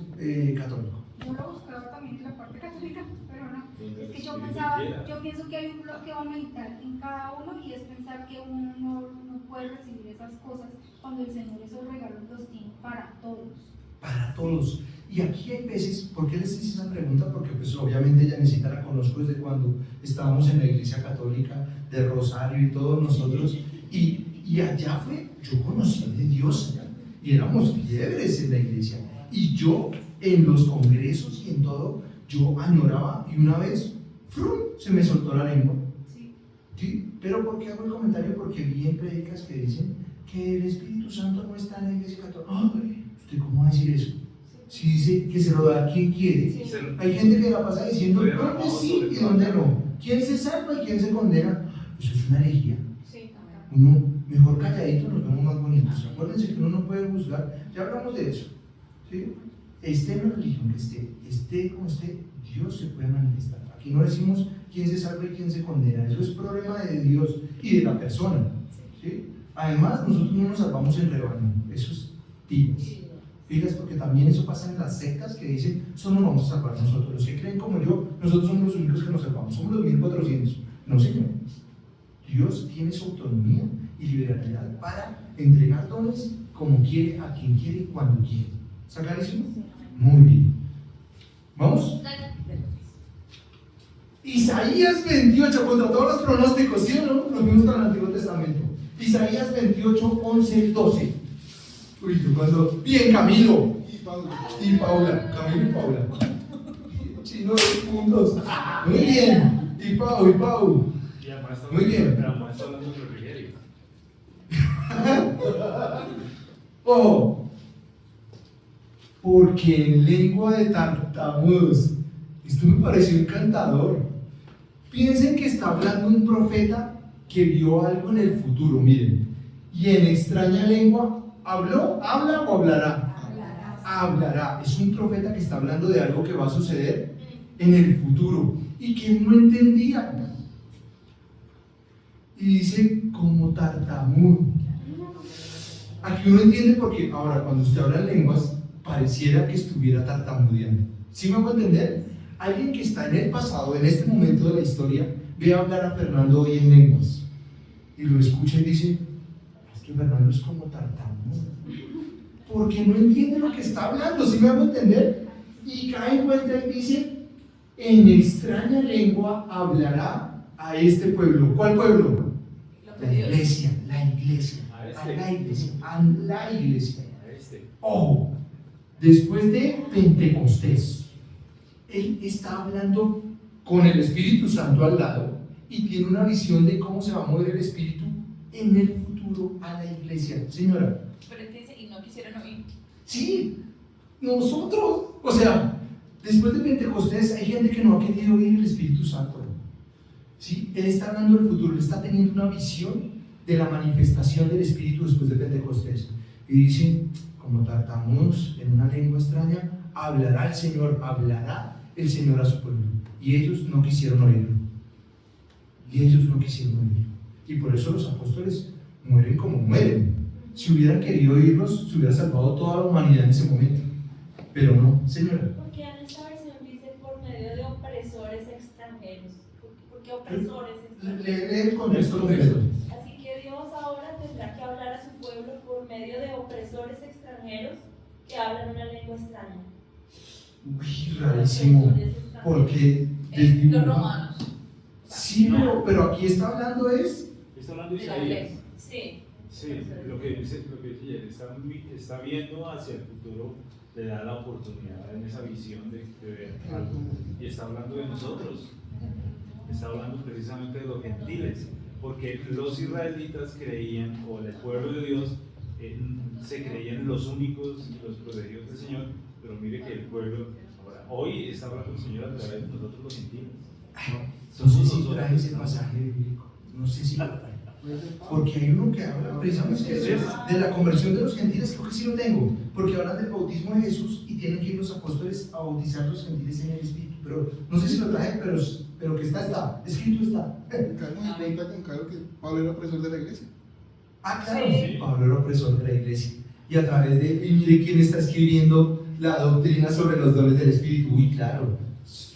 católico. Yo lo buscaba también en la parte católica, pero no. Donde Es que el yo Espíritu pensaba, quiera. yo pienso que hay un bloqueo mental en cada uno y es pensar que uno no puede recibir esas cosas cuando el Señor esos regalos los tiene para todos. Para todos. Y aquí hay veces, ¿por qué les hice esa pregunta? Porque pues obviamente ella necesita, la conozco desde cuando estábamos en la iglesia católica de Rosario y todos nosotros, y allá fue, yo conocí de Dios allá, y éramos fiebres en la iglesia, Y yo, en los congresos y en todo, yo añoraba y una vez, ¡frum!, se me soltó la lengua. Sí. ¿Sí? ¿Pero por qué hago el comentario? Porque vi en prédicas que dicen que el Espíritu Santo no está en la iglesia católica. ¡Ay! ¿Usted cómo va a decir eso? Si dice que se lo da a quien quiere. Sí. Hay gente que la pasa diciendo dónde sí y dónde no. ¿Quién se salva y quién se condena? Eso es una herejía. Sí, también. Uno, mejor calladito, nos vemos más bonitos. Acuérdense que uno no puede juzgar. Ya hablamos de eso. ¿Sí? Esté en la religión que esté como esté, Dios se puede manifestar. Aquí no decimos quién se salva y quién se condena. Eso es problema de Dios y de la persona. ¿Sí? Además, nosotros no nos salvamos en rebaño. Eso es tiras. Fijas, porque también eso pasa en las sectas que dicen, solo nos vamos a salvar nosotros. Los que creen como yo, nosotros somos los únicos que nos salvamos. Somos los 1400. No, señor. Dios tiene su autonomía y liberalidad para entregar dones como quiere, a quien quiere y cuando quiere. ¿Está clarísimo? Muy bien. ¿Vamos? Isaías 28, contra todos los pronósticos, ¿sí o no? Nos vimos para el Antiguo Testamento. Isaías 28, 11, 12. Uy, yo cuando. Bien, Camilo. Y Paula. Camilo y Paula. Chino 2 puntos. Muy bien. Y Pau. Y además está Muy bien. Pero además está hablando de refrigerio. Oh, porque en lengua de tartamudos. Esto me pareció encantador. Piensen que está hablando un profeta que vio algo en el futuro, miren. Y en extraña lengua, ¿habló? ¿Habla o hablará? Hablará. Es un profeta que está hablando de algo que va a suceder en el futuro y que no entendía. Y dice, como tartamudo. Aquí uno entiende porque ahora cuando usted habla en lenguas, pareciera que estuviera tartamudeando. ¿Sí me hago entender? Alguien que está en el pasado, en este momento de la historia, ve hablar a Fernando hoy en lenguas y lo escucha y dice, es que Fernando es como tartamudo, porque no entiende lo que está hablando. ¿Sí me hago entender? Y cae en cuenta y dice, en extraña lengua hablará a este pueblo. ¿Cuál pueblo? La iglesia, la iglesia, a la iglesia, a la iglesia. Ojo, después de Pentecostés, él está hablando con el Espíritu Santo al lado y tiene una visión de cómo se va a mover el Espíritu en el futuro a la iglesia. Señora. Pero es que dice, y no quisieron oír. Sí, nosotros. O sea, después de Pentecostés hay gente que no ha querido oír el Espíritu Santo. ¿Sí? Él está hablando del futuro, él está teniendo una visión de la manifestación del Espíritu después de Pentecostés. Y dice, como tartamudos en una lengua extraña, hablará el Señor a su pueblo. Y ellos no quisieron oírlo. Y por eso los apóstoles mueren como mueren. Si hubieran querido oírlos, se hubiera salvado toda la humanidad en ese momento. Pero no, señora. Porque en esta versión dice por medio de opresores extranjeros. ¿Por qué opresores extranjeros? Lee el contexto completo. Así que Dios ahora tendrá que hablar a su pueblo por medio de opresores extranjeros que hablan una lengua extraña. Uy, rarísimo. Porque Los romanos. Sí, pero aquí está hablando es. Está hablando de De la Isaías. lengua. Sí. Sí, lo que dice él, está viendo hacia el futuro, le da la oportunidad en esa visión de ver algo. Y está hablando de nosotros. Está hablando precisamente de los gentiles. Porque los israelitas creían, o el pueblo de Dios, se creían los únicos y los protegidos del Señor. Pero mire que el pueblo, ahora, hoy está hablando el Señor a través de nosotros los gentiles. No sé si trae ese pasaje bíblico. No sé si lo trae. Porque hay uno que habla precisamente de eso, de la conversión de los gentiles. Creo que sí lo tengo. Porque hablan del bautismo de Jesús y tienen que ir los apóstoles a bautizar a los gentiles en el Espíritu. Pero no sé si lo trae, pero que está. Escrito está. Caemos en cuenta con Carlos que Pablo era opresor de la iglesia. Ah, claro. Sí. Pablo era opresor de la iglesia. Y a través de. Y mire quién está escribiendo la doctrina sobre los dones del Espíritu. Uy, claro.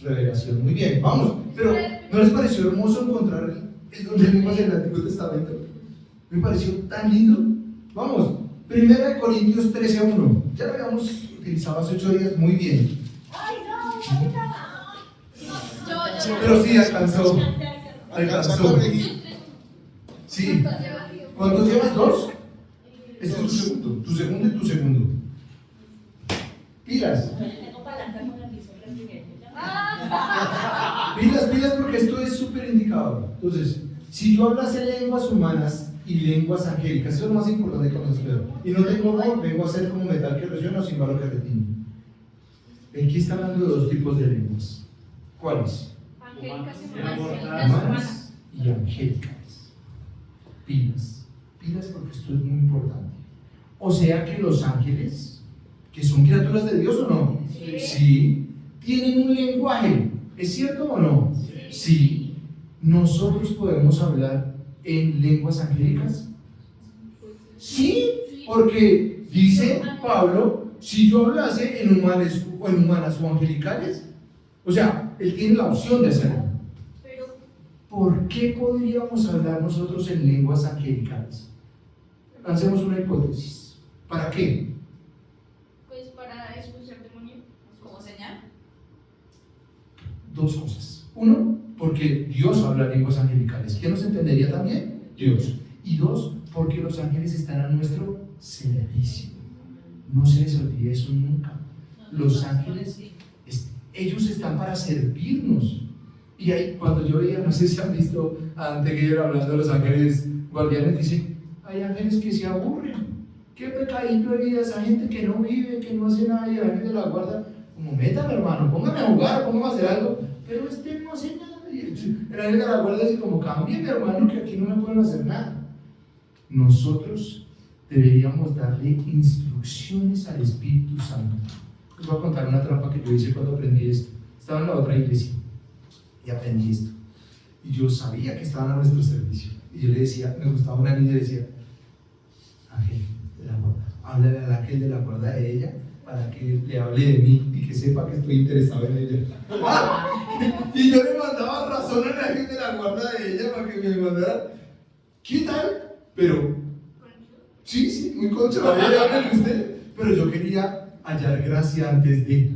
Revelación. Muy bien, vamos. Pero ¿no les pareció hermoso encontrar el don de lenguas en el Antiguo Testamento? Me pareció tan lindo. Vamos. 1 Corintios 13:1. Ya lo habíamos utilizado hace 8 días. Muy bien. ¡Ay, no! Yo. Pero sí alcanzó. Alcanzó. Sí. ¿Cuántos llevas? ¿2? Este es tu segundo y tu segundo. Pilas. Tengo palanca con el piso presidente. Pilas porque esto es súper indicador. Entonces, si yo hablase lenguas humanas y lenguas angélicas, eso es lo más importante que nos espero. Y no tengo voz, vengo a ser como metal que resuena o cimbalo que retiene. Aquí está hablando de dos tipos de lenguas. ¿Cuáles? Angélicas y Humanas y angélicas. Pilas. Pilas porque esto es muy importante. O sea que los ángeles, que son criaturas de Dios o no, sí, tienen un lenguaje. ¿Es cierto o no? Sí. ¿Nosotros podemos hablar en lenguas angélicas? Sí, porque dice Pablo, si yo hablase en humanas o angelicales, o sea, él tiene la opción de hacerlo. Pero, ¿Por qué podríamos hablar nosotros en lenguas angelicales? Lancemos una hipótesis. ¿Para qué? pues para expulsar demonios. ¿Como señal? Dos cosas. Uno, porque Dios habla lenguas angelicales. ¿Quién nos entendería también? Dios. Y dos, porque los ángeles están a nuestro servicio. No se les olvide eso nunca. Los ángeles, ellos están para servirnos. Y ahí, cuando yo veía, no sé si han visto antes que yo hablando de los ángeles guardianes, dice, hay ángeles que se aburren. Qué pecadito de vida esa gente que no vive, que no hace nada y el ángel de la guarda, como métame hermano, póngame a jugar, póngame a hacer algo, pero no hace nada. Y el ángel de la guarda dice como, cámbiame hermano, que aquí no me pueden hacer nada. Nosotros deberíamos darle instrucciones al Espíritu Santo. Les voy a contar una trampa que yo hice cuando aprendí esto. Estaba en la otra iglesia y aprendí esto. Y yo sabía que estaban a nuestro servicio. Y yo le decía, me gustaba una niña y le decía, ángel de la guarda, háblale al ángel de la guarda de ella para que le hable de mí y que sepa que estoy interesado en ella. Y yo le mandaba razón al ángel de la guarda de ella para que me mandara, ¿qué tal? Pero, sí, muy concha, háblale usted. Pero yo quería hallar gracia antes de.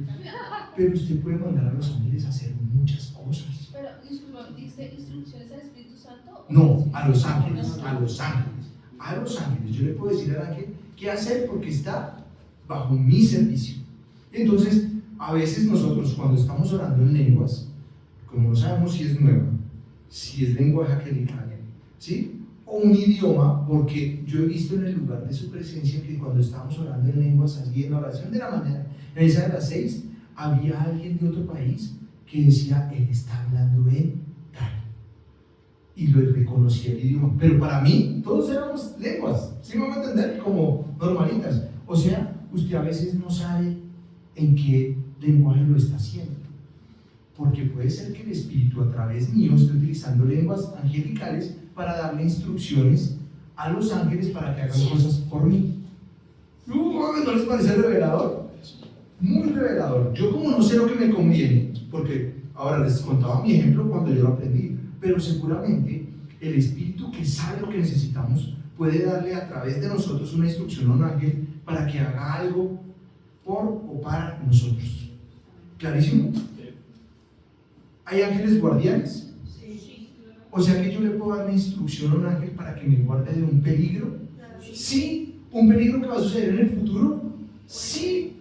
Pero usted puede mandar a los ángeles a hacer muchas cosas. Pero, disculpa, ¿diste instrucciones al Espíritu Santo? No, a los ángeles. A los ángeles. Yo le puedo decir al ángel qué hacer porque está bajo mi servicio. Entonces, a veces nosotros cuando estamos orando en lenguas, como no sabemos si es nueva, si es lenguaje angelical, ¿sí? O un idioma, porque yo he visto en el lugar de su presencia que cuando estábamos orando en lenguas, allí en la oración de la mañana, en esa de las 6, había alguien de otro país que decía, él está hablando en tal. Y lo reconocía el idioma. Pero para mí, todos éramos lenguas, ¿sí me van a entender? Como normalitas. O sea, usted a veces no sabe en qué lenguaje lo está haciendo. Porque puede ser que el Espíritu a través mío esté utilizando lenguas angelicales para darle instrucciones a los ángeles para que hagan cosas por mí. ¿No les parece revelador? Muy revelador. Yo como no sé lo que me conviene, porque ahora les contaba mi ejemplo cuando yo lo aprendí, pero seguramente el Espíritu que sabe lo que necesitamos puede darle a través de nosotros una instrucción a un ángel para que haga algo por o para nosotros. ¿Clarísimo? ¿Hay ángeles guardianes? O sea que yo le puedo dar una instrucción a un ángel para que me guarde de un peligro. Sí, un peligro que va a suceder en el futuro. Sí.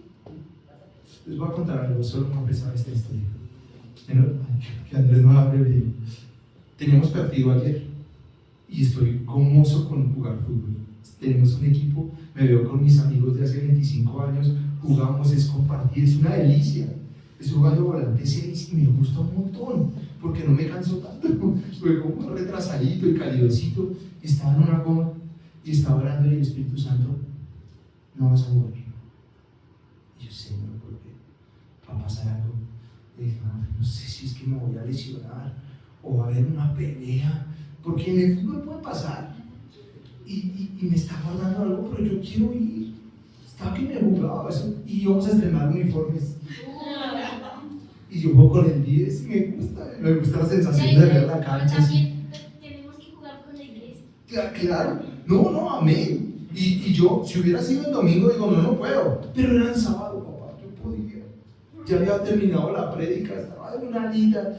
Les voy a contar algo, solo para empezar esta historia. Que Andrés no hable bien. Teníamos partido ayer y estoy gomoso con jugar fútbol. Tenemos un equipo, me veo con mis amigos de hace 25 años, jugamos, es compartir, es una delicia. Estoy jugando volante 6 y me gusta un montón, porque no me canso tanto. Fue como retrasadito y calidosito. Estaba en una goma y estaba orando y el Espíritu Santo, no vas a jugar. Y yo, Señor, ¿por qué? ¿Va a pasar algo? Y dije, no sé si es que me voy a lesionar o va a haber una pelea, porque en el fútbol puede pasar. Y me está guardando algo, pero yo quiero ir. Estaba que me jugaba eso y íbamos a estrenar uniformes. Y yo juego con el 10 y me gusta la sensación de ver la cancha. También tenemos que jugar con la iglesia. Claro, no, amén. Y yo, si hubiera sido el domingo, digo, no puedo. Pero era el sábado, papá, yo podía. Ya había terminado la prédica, estaba en una lita.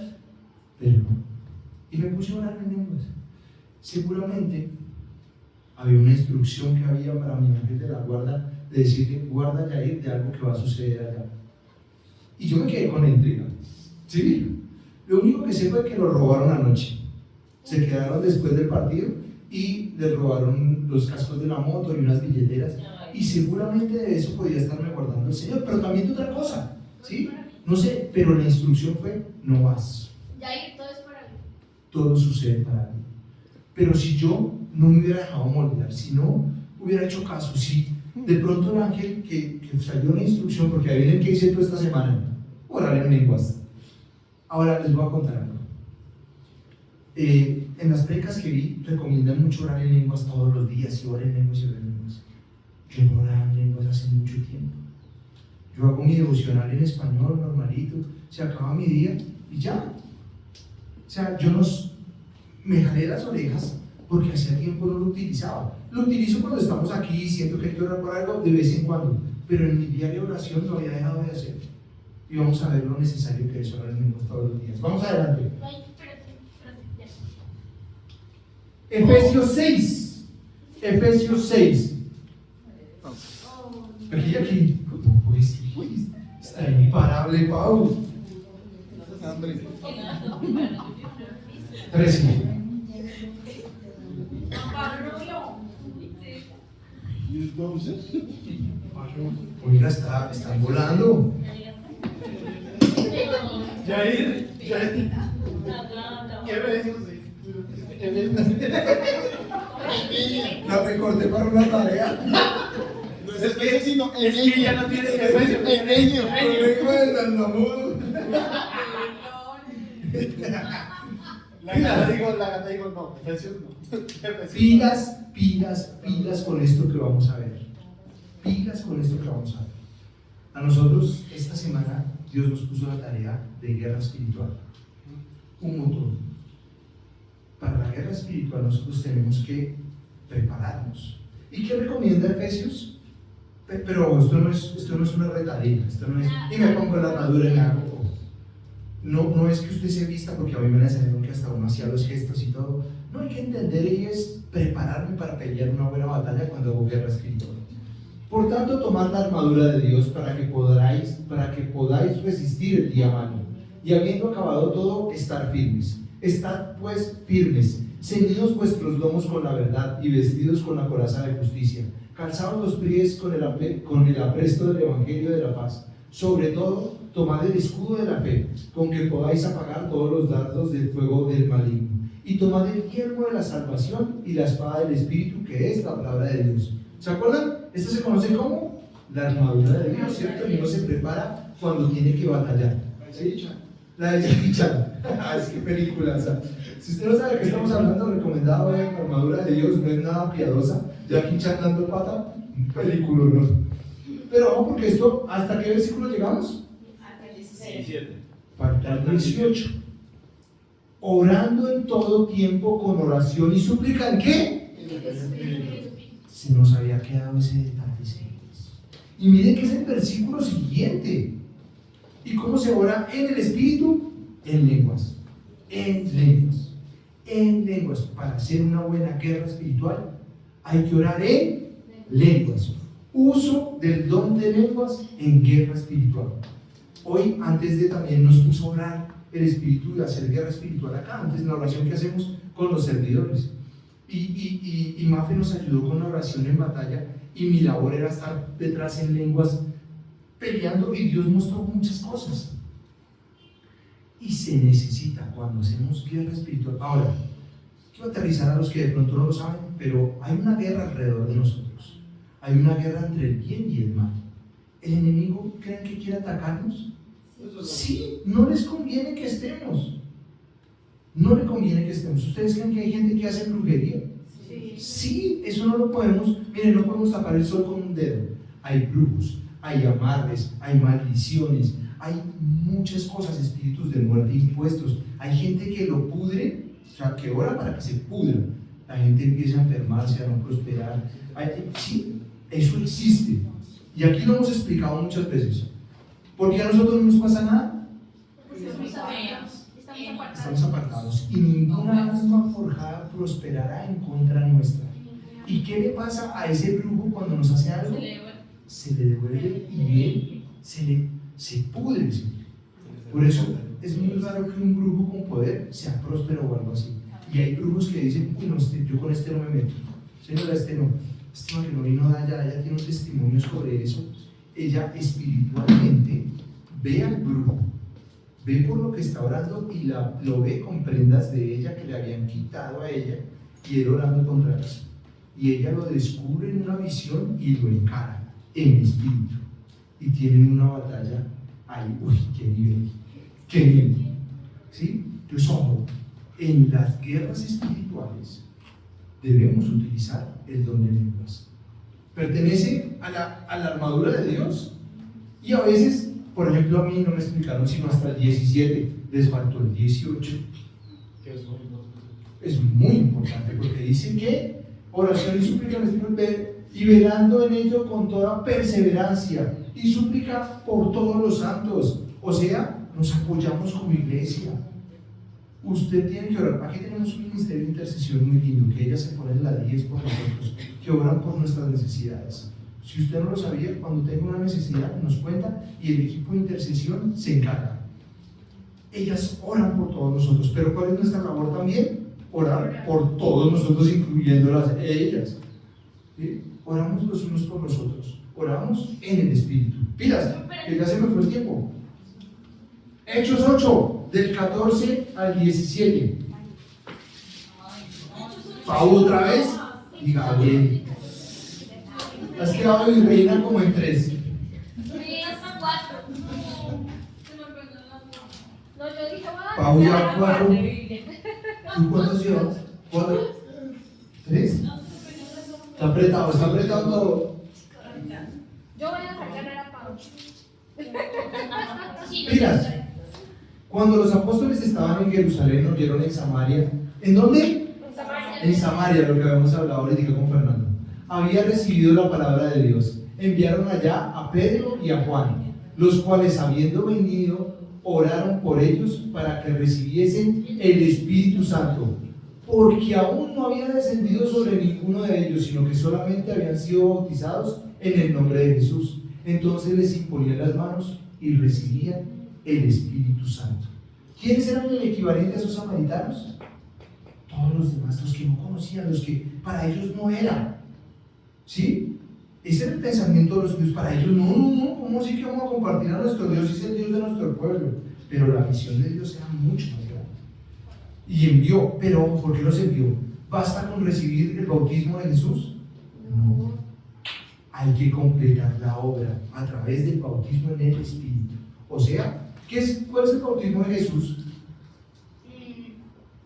Pero no. Y me puse a orar en lenguas. Seguramente había una instrucción que había para mi ángel de la guarda de decirle, guarda Yair de algo que va a suceder allá. Y yo me quedé con la intriga. ¿Sí? Lo único que sé fue que lo robaron anoche. Se quedaron después del partido y les robaron los cascos de la moto y unas billeteras. Y seguramente de eso podía estarme guardando el Señor, pero también de otra cosa. ¿Sí? No sé, pero la instrucción fue, no vas. Yair, todo es para mí. Todo sucede para mí. Pero si yo no me hubiera dejado moldear, si no hubiera hecho caso, si de pronto el ángel que salió una instrucción, porque adivinen qué hice tú esta semana, orar en lenguas. Ahora les voy a contar algo. En las predicas que vi, recomiendan mucho orar en lenguas todos los días, y orar en lenguas y orar en lenguas. Yo no oraba en lenguas hace mucho tiempo. Yo hago mi devocional en español, normalito, se acaba mi día y ya. O sea, yo me jalé las orejas porque hacía tiempo no lo utilizaba. Lo utilizo cuando estamos aquí y siento que hay que orar por algo de vez en cuando, pero en mi diaria oración lo había dejado de hacer. Y vamos a ver lo necesario que es orar en lenguas todos los días. Vamos adelante. Ay, espérate, ya. Efesios 6. Efesios 6. Aquí, ¿cómo pues? Está imparable, Pau. Hambre. 13. ¿Y entonces? Oiga, están volando. Yair, Yair. ¿Qué ves? La recorté para una tarea. No es Efesios, sino Es que ya no tiene Efesios. Efesios. La gata dijo no, Efesios no. Pilas con esto que vamos a ver. Pilas con esto que vamos a ver. A nosotros, esta semana, Dios nos puso la tarea de guerra espiritual. Un montón. Para la guerra espiritual nosotros tenemos que prepararnos. ¿Y qué recomienda Efesios? Pero esto no es una retadita, esto no es, y me pongo la armadura y me hago. No es que usted se vista, porque a mí me enseñaron que hasta uno hacía los gestos y todo. No, hay que entender y es prepararme para pelear una buena batalla cuando hago guerra espiritual. Por tanto, tomad la armadura de Dios para que podáis resistir el día malo, y habiendo acabado todo, estar firmes. Estad pues firmes, ceñidos vuestros lomos con la verdad y vestidos con la coraza de justicia, calzados los pies con el apresto del evangelio de la paz. Sobre todo, tomad el escudo de la fe, con que podáis apagar todos los dardos del fuego del maligno, y tomad el yelmo de la salvación y la espada del Espíritu, que es la palabra de Dios. ¿Se acuerdan? Esto se conoce como la armadura de Dios, ¿cierto? Y uno se prepara cuando tiene que batallar. ¿Sí? La de Jackie Chan. Es que película. Si usted no sabe de qué estamos hablando, recomendado la armadura de Dios, no es nada piadosa. Jackie Chan dando pata, película, ¿no? Pero ojo, porque esto, ¿hasta qué versículo llegamos? Hasta el 16. 17. Falta el 18. Orando en todo tiempo con oración y súplica, ¿en qué? Se nos había quedado ese detalle, señores. Y miren que es el versículo siguiente. ¿Y cómo se ora en el Espíritu? En lenguas. En lenguas. En lenguas. Para hacer una buena guerra espiritual hay que orar en lenguas. Uso del don de lenguas en guerra espiritual. Hoy, antes de también nos puso a orar el Espíritu de hacer guerra espiritual acá, antes de la oración que hacemos con los servidores. Y Mafe nos ayudó con la oración en batalla, y mi labor era estar detrás en lenguas peleando, y Dios mostró muchas cosas. Y se necesita cuando hacemos guerra espiritual. Ahora, quiero aterrizar a los que de pronto no lo saben, pero hay una guerra alrededor de nosotros. Hay una guerra entre el bien y el mal. ¿El enemigo creen que quiere atacarnos? Sí, no les conviene que estemos. No le conviene que estemos. ¿Ustedes creen que hay gente que hace brujería? Sí, eso no lo podemos. Miren, no podemos tapar el sol con un dedo. Hay brujos, hay amarres, hay maldiciones, hay muchas cosas, espíritus de muerte impuestos. Hay gente que lo pudre, o sea, que ora para que se pudra. La gente empieza a enfermarse, a no prosperar. Sí, eso existe. Y aquí lo hemos explicado muchas veces. ¿Por qué a nosotros no nos pasa nada? Estamos apartados. Y ninguna alma forjada prosperará en contra nuestra. ¿Y qué le pasa a ese brujo cuando nos hace algo? se le devuelve y él se pudre. ¿Sí? Por eso es muy raro que un brujo con poder sea próspero o algo así. Y hay brujos que dicen, uy, no, yo con este no me meto. Señora, este no. Este no, que no vino de allá, ella tiene un testimonio sobre eso. Ella espiritualmente ve al brujo, ve por lo que está orando y lo ve con prendas de ella que le habían quitado a ella y él orando contra eso. Y ella lo descubre en una visión y lo encara en espíritu. Y tienen una batalla ahí. Uy, qué nivel, qué nivel. ¿Sí? Entonces, ojo, en las guerras espirituales debemos utilizar el don de lenguas. Pertenece a la armadura de Dios. Y a veces, por ejemplo, a mí no me explicaron sino hasta el 17, les faltó el 18. Que es muy Es muy importante porque dice que oración y súplica y velando en ello con toda perseverancia y súplica por todos los santos. O sea, nos apoyamos como iglesia. Usted tiene que orar. Aquí tenemos un ministerio de intercesión muy lindo, que ellas se ponen la 10 por nosotros, que oran por nuestras necesidades. Si usted no lo sabía, cuando tenga una necesidad nos cuenta y el equipo de intercesión se encarga. Ellas oran por todos nosotros, pero ¿cuál es nuestra labor también? Orar por todos nosotros, incluyéndolas ellas. ¿Sí? Oramos los unos por los otros, oramos en el Espíritu. Pilas, que ya se me fue el tiempo. Hechos 8, del 14 al 17. Pau otra vez y Gabriel. Has quedado y reina como en 3. No, yo dije, Pau ya 4. ¿Tú cuántos llevas? 4. 3. Está apretado todo. yo voy a sacar a Pau. Pilas. Cuando los apóstoles estaban en Jerusalén, oyeron en Samaria. ¿En dónde? En Samaria, lo que habíamos hablado ahorita con Fernando. Había recibido la palabra de Dios. Enviaron allá a Pedro y a Juan, los cuales, habiendo venido, oraron por ellos para que recibiesen el Espíritu Santo, porque aún no había descendido sobre ninguno de ellos, sino que solamente habían sido bautizados en el nombre de Jesús. Entonces les imponían las manos y recibían el Espíritu Santo. ¿Quiénes eran el equivalente a esos samaritanos? Todos los demás, los que no conocían, los que para ellos no era. ¿Sí? Ese era el pensamiento de los judíos. Para ellos, no, ¿cómo sí que vamos a compartir a nuestro Dios? Es el Dios de nuestro pueblo. Pero la misión de Dios era mucho más grande. Y envió, pero ¿por qué los envió? ¿Basta con recibir el bautismo de Jesús? No. Hay que completar la obra a través del bautismo en el Espíritu. O sea, ¿cuál es el bautismo de Jesús?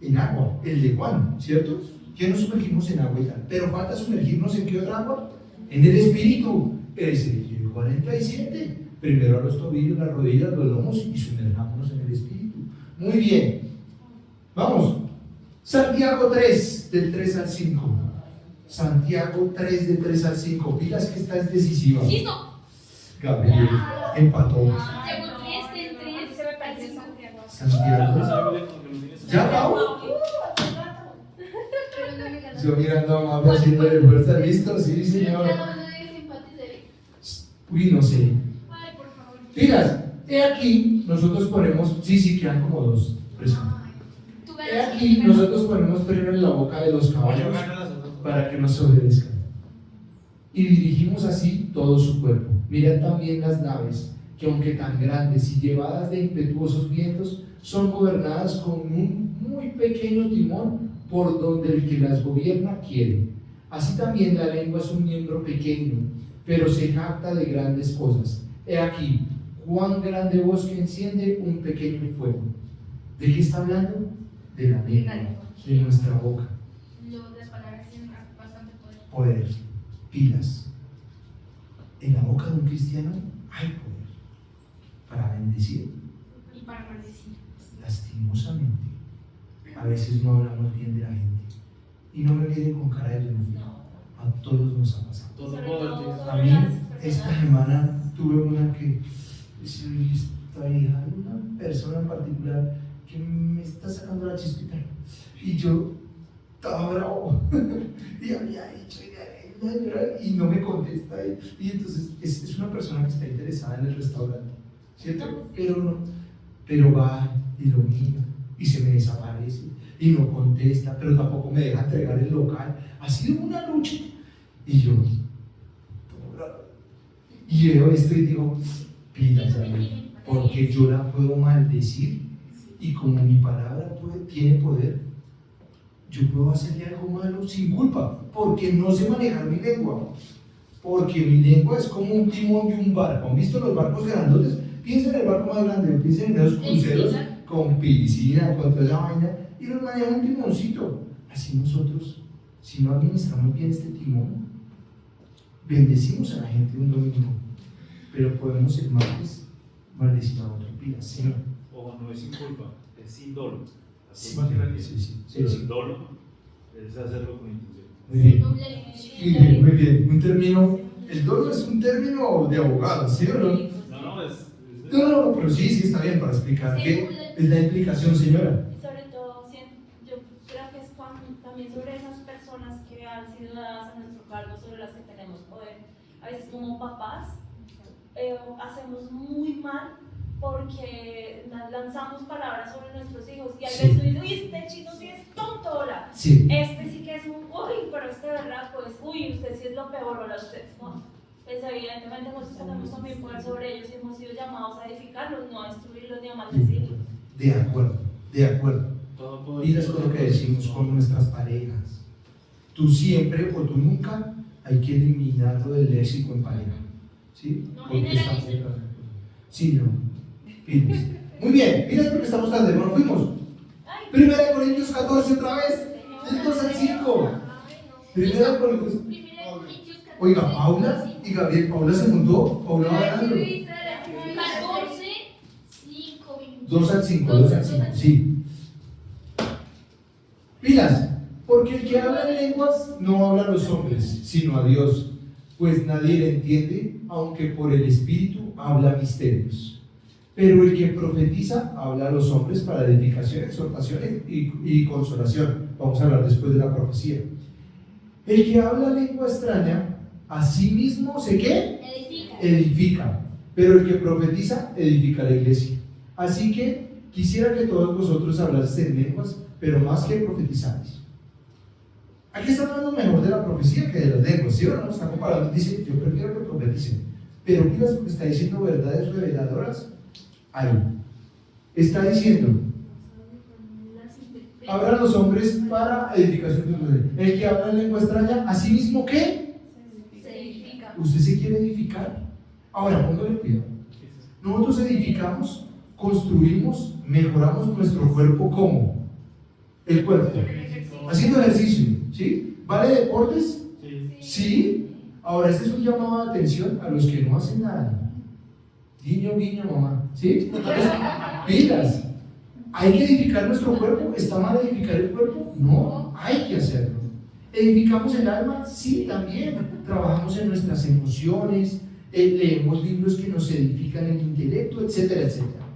En agua, el de Juan, ¿cierto? Que nos sumergimos en agua y tal. Pero falta sumergirnos en qué otra agua? En el Espíritu. Ezequiel 47. Primero a los tobillos, las rodillas, los lomos y sumergámonos en el Espíritu. Muy bien. Vamos. Santiago 3, del 3 al 5. Santiago 3, del 3 al 5. Pilas que esta es decisiva. Listo. Gabriel empató. Llegó 3 del 3. Se me parece Santiago. Santiago. ¿Ya, Pau? Yo mirando a Mauro haciéndole fuerza. ¿Listo? Sí, señor. Uy, no sé. Ay, por favor. Pilas, he aquí, nosotros ponemos, sí, quedan como 2. He aquí, nosotros ponemos freno en la boca de los caballos para que nos obedezcan. Y dirigimos así todo su cuerpo. Mirad también las naves, que aunque tan grandes y llevadas de impetuosos vientos, son gobernadas con un muy pequeño timón por donde el que las gobierna quiere. Así también la lengua es un miembro pequeño, pero se jacta de grandes cosas. He aquí, cuán grande bosque enciende un pequeño fuego. ¿De qué está hablando? De la lengua, de nuestra boca. Las palabras tienen bastante poder. Poder, pilas. En la boca de un cristiano hay poder para bendecir. Y para maldecir. Lastimosamente, a veces no hablamos bien de la gente. Y no me miren con cara de enojo. A todos nos ha pasado. Todo poder. A mí, esta semana tuve una que esta hija, una persona en particular que me está sacando la chispita y yo estaba bravo y había dicho y no me contesta. Y entonces es una persona que está interesada en el restaurante, ¿cierto? Pero va y lo mira y se me desaparece y no contesta, pero tampoco me deja entregar el local. Ha sido una lucha. Y yo, y veo esto y digo, pilas, porque yo la puedo maldecir y como mi palabra tiene poder, yo puedo hacerle algo malo sin culpa, porque no sé manejar mi lengua. Porque mi lengua es como un timón de un barco. ¿Han visto los barcos grandotes? Piensen en el barco más grande, piensen en esos cruceros con piscina, con toda esa vaina, y nos manejan un timoncito. Así nosotros, si no administramos bien este timón, bendecimos a la gente un domingo, pero podemos el martes maldecir a otro, pilas, ¿sí no? Ojo, no es sin culpa, es sin dolo. La Sí, culpa sí la tiene, sí, pero sí. sin dolo es hacerlo con intención. Muy bien, muy bien. Un término, el dolo es un término de abogado, ¿sí o no? No, es No, pero sí, está bien para explicar qué es la implicación, señora. Y sobre todo, yo creo que es también sobre esas personas que han sido dadas a nuestro cargo, sobre las que tenemos poder. A veces como papás hacemos muy mal porque lanzamos palabras sobre nuestros hijos y a Sí. veces tú dices, uy, este chino sí es tonto, hola. Sí. Este sí que es un, uy, pero este verdad, pues, uy, usted sí es lo peor, hola, usted, ¿no? Pues evidentemente nosotros tenemos también poder sobre ellos y hemos sido llamados a edificarlos, no a destruirlos ni a maldecirlos. De acuerdo, de acuerdo. Todo poder. Mira con lo que decimos con nuestras parejas. Tú siempre o tú nunca hay que eliminarlo del léxico en pareja. ¿Sí? No Porque está generalices. muy claro. Sí, no. Fíjense. Muy bien, mira porque estamos tan de bueno, fuimos. Ay, 1 Corintios 14 otra vez, del 2 al 5. 1 Corintios. Oiga, Paula y Gabriel, Paula se montó, Paula va ganando. 14, 5 minutos. 2 al 5, 2 al 5, sí. Pilas, porque el que habla en lenguas no habla a los hombres, sino a Dios, pues nadie le entiende, aunque por el Espíritu habla misterios. Pero el que profetiza habla a los hombres para edificación, exhortación y consolación. Vamos a hablar después de la profecía. El que habla lengua extraña, a sí mismo ¿se qué? Edifica. Pero el que profetiza, edifica la iglesia. Así que quisiera que todos vosotros hablaseis en lenguas, pero más que profetizáis. Aquí está hablando mejor de la profecía que de las lenguas, ¿sí o no? Está comparando, dice, yo prefiero que profeticen. Pero pilas porque está diciendo verdades reveladoras. Ahí. Está diciendo, hablan los hombres para edificación de Dios. El que habla en lengua extraña, ¿a sí mismo qué? Se edifica. ¿Usted se quiere edificar? Ahora, póngale cuidado. Nosotros edificamos, construimos, mejoramos nuestro cuerpo como el cuerpo, haciendo ejercicio, ¿sí? ¿Vale deportes? Sí. Ahora, este es un llamado de atención a los que no hacen nada. Guiño, guiño, mamá, ¿sí? Entonces, pilas. ¿Hay que edificar nuestro cuerpo? ¿Está mal edificar el cuerpo? No, hay que hacerlo. ¿Edificamos el alma? Sí, también. Trabajamos en nuestras emociones, leemos libros que nos edifican el intelecto, etcétera, etcétera.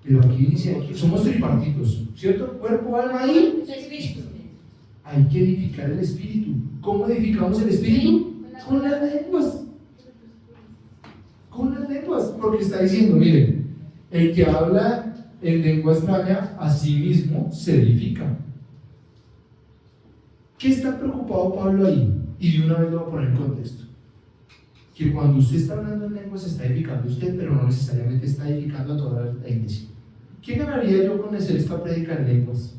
Pero aquí dice, somos tripartitos, ¿cierto? Cuerpo, alma y Espíritu. hay que edificar el espíritu. ¿Cómo edificamos el espíritu? Con las lenguas. Con las lenguas. Porque está diciendo, miren, el que habla en lengua extraña a sí mismo se edifica. ¿Qué está preocupado Pablo ahí? Y de una vez lo voy a poner en contexto. Que cuando usted está hablando en lengua se está edificando usted, pero no necesariamente está edificando a toda la iglesia. ¿Qué ganaría yo con hacer esta prédica en lenguas?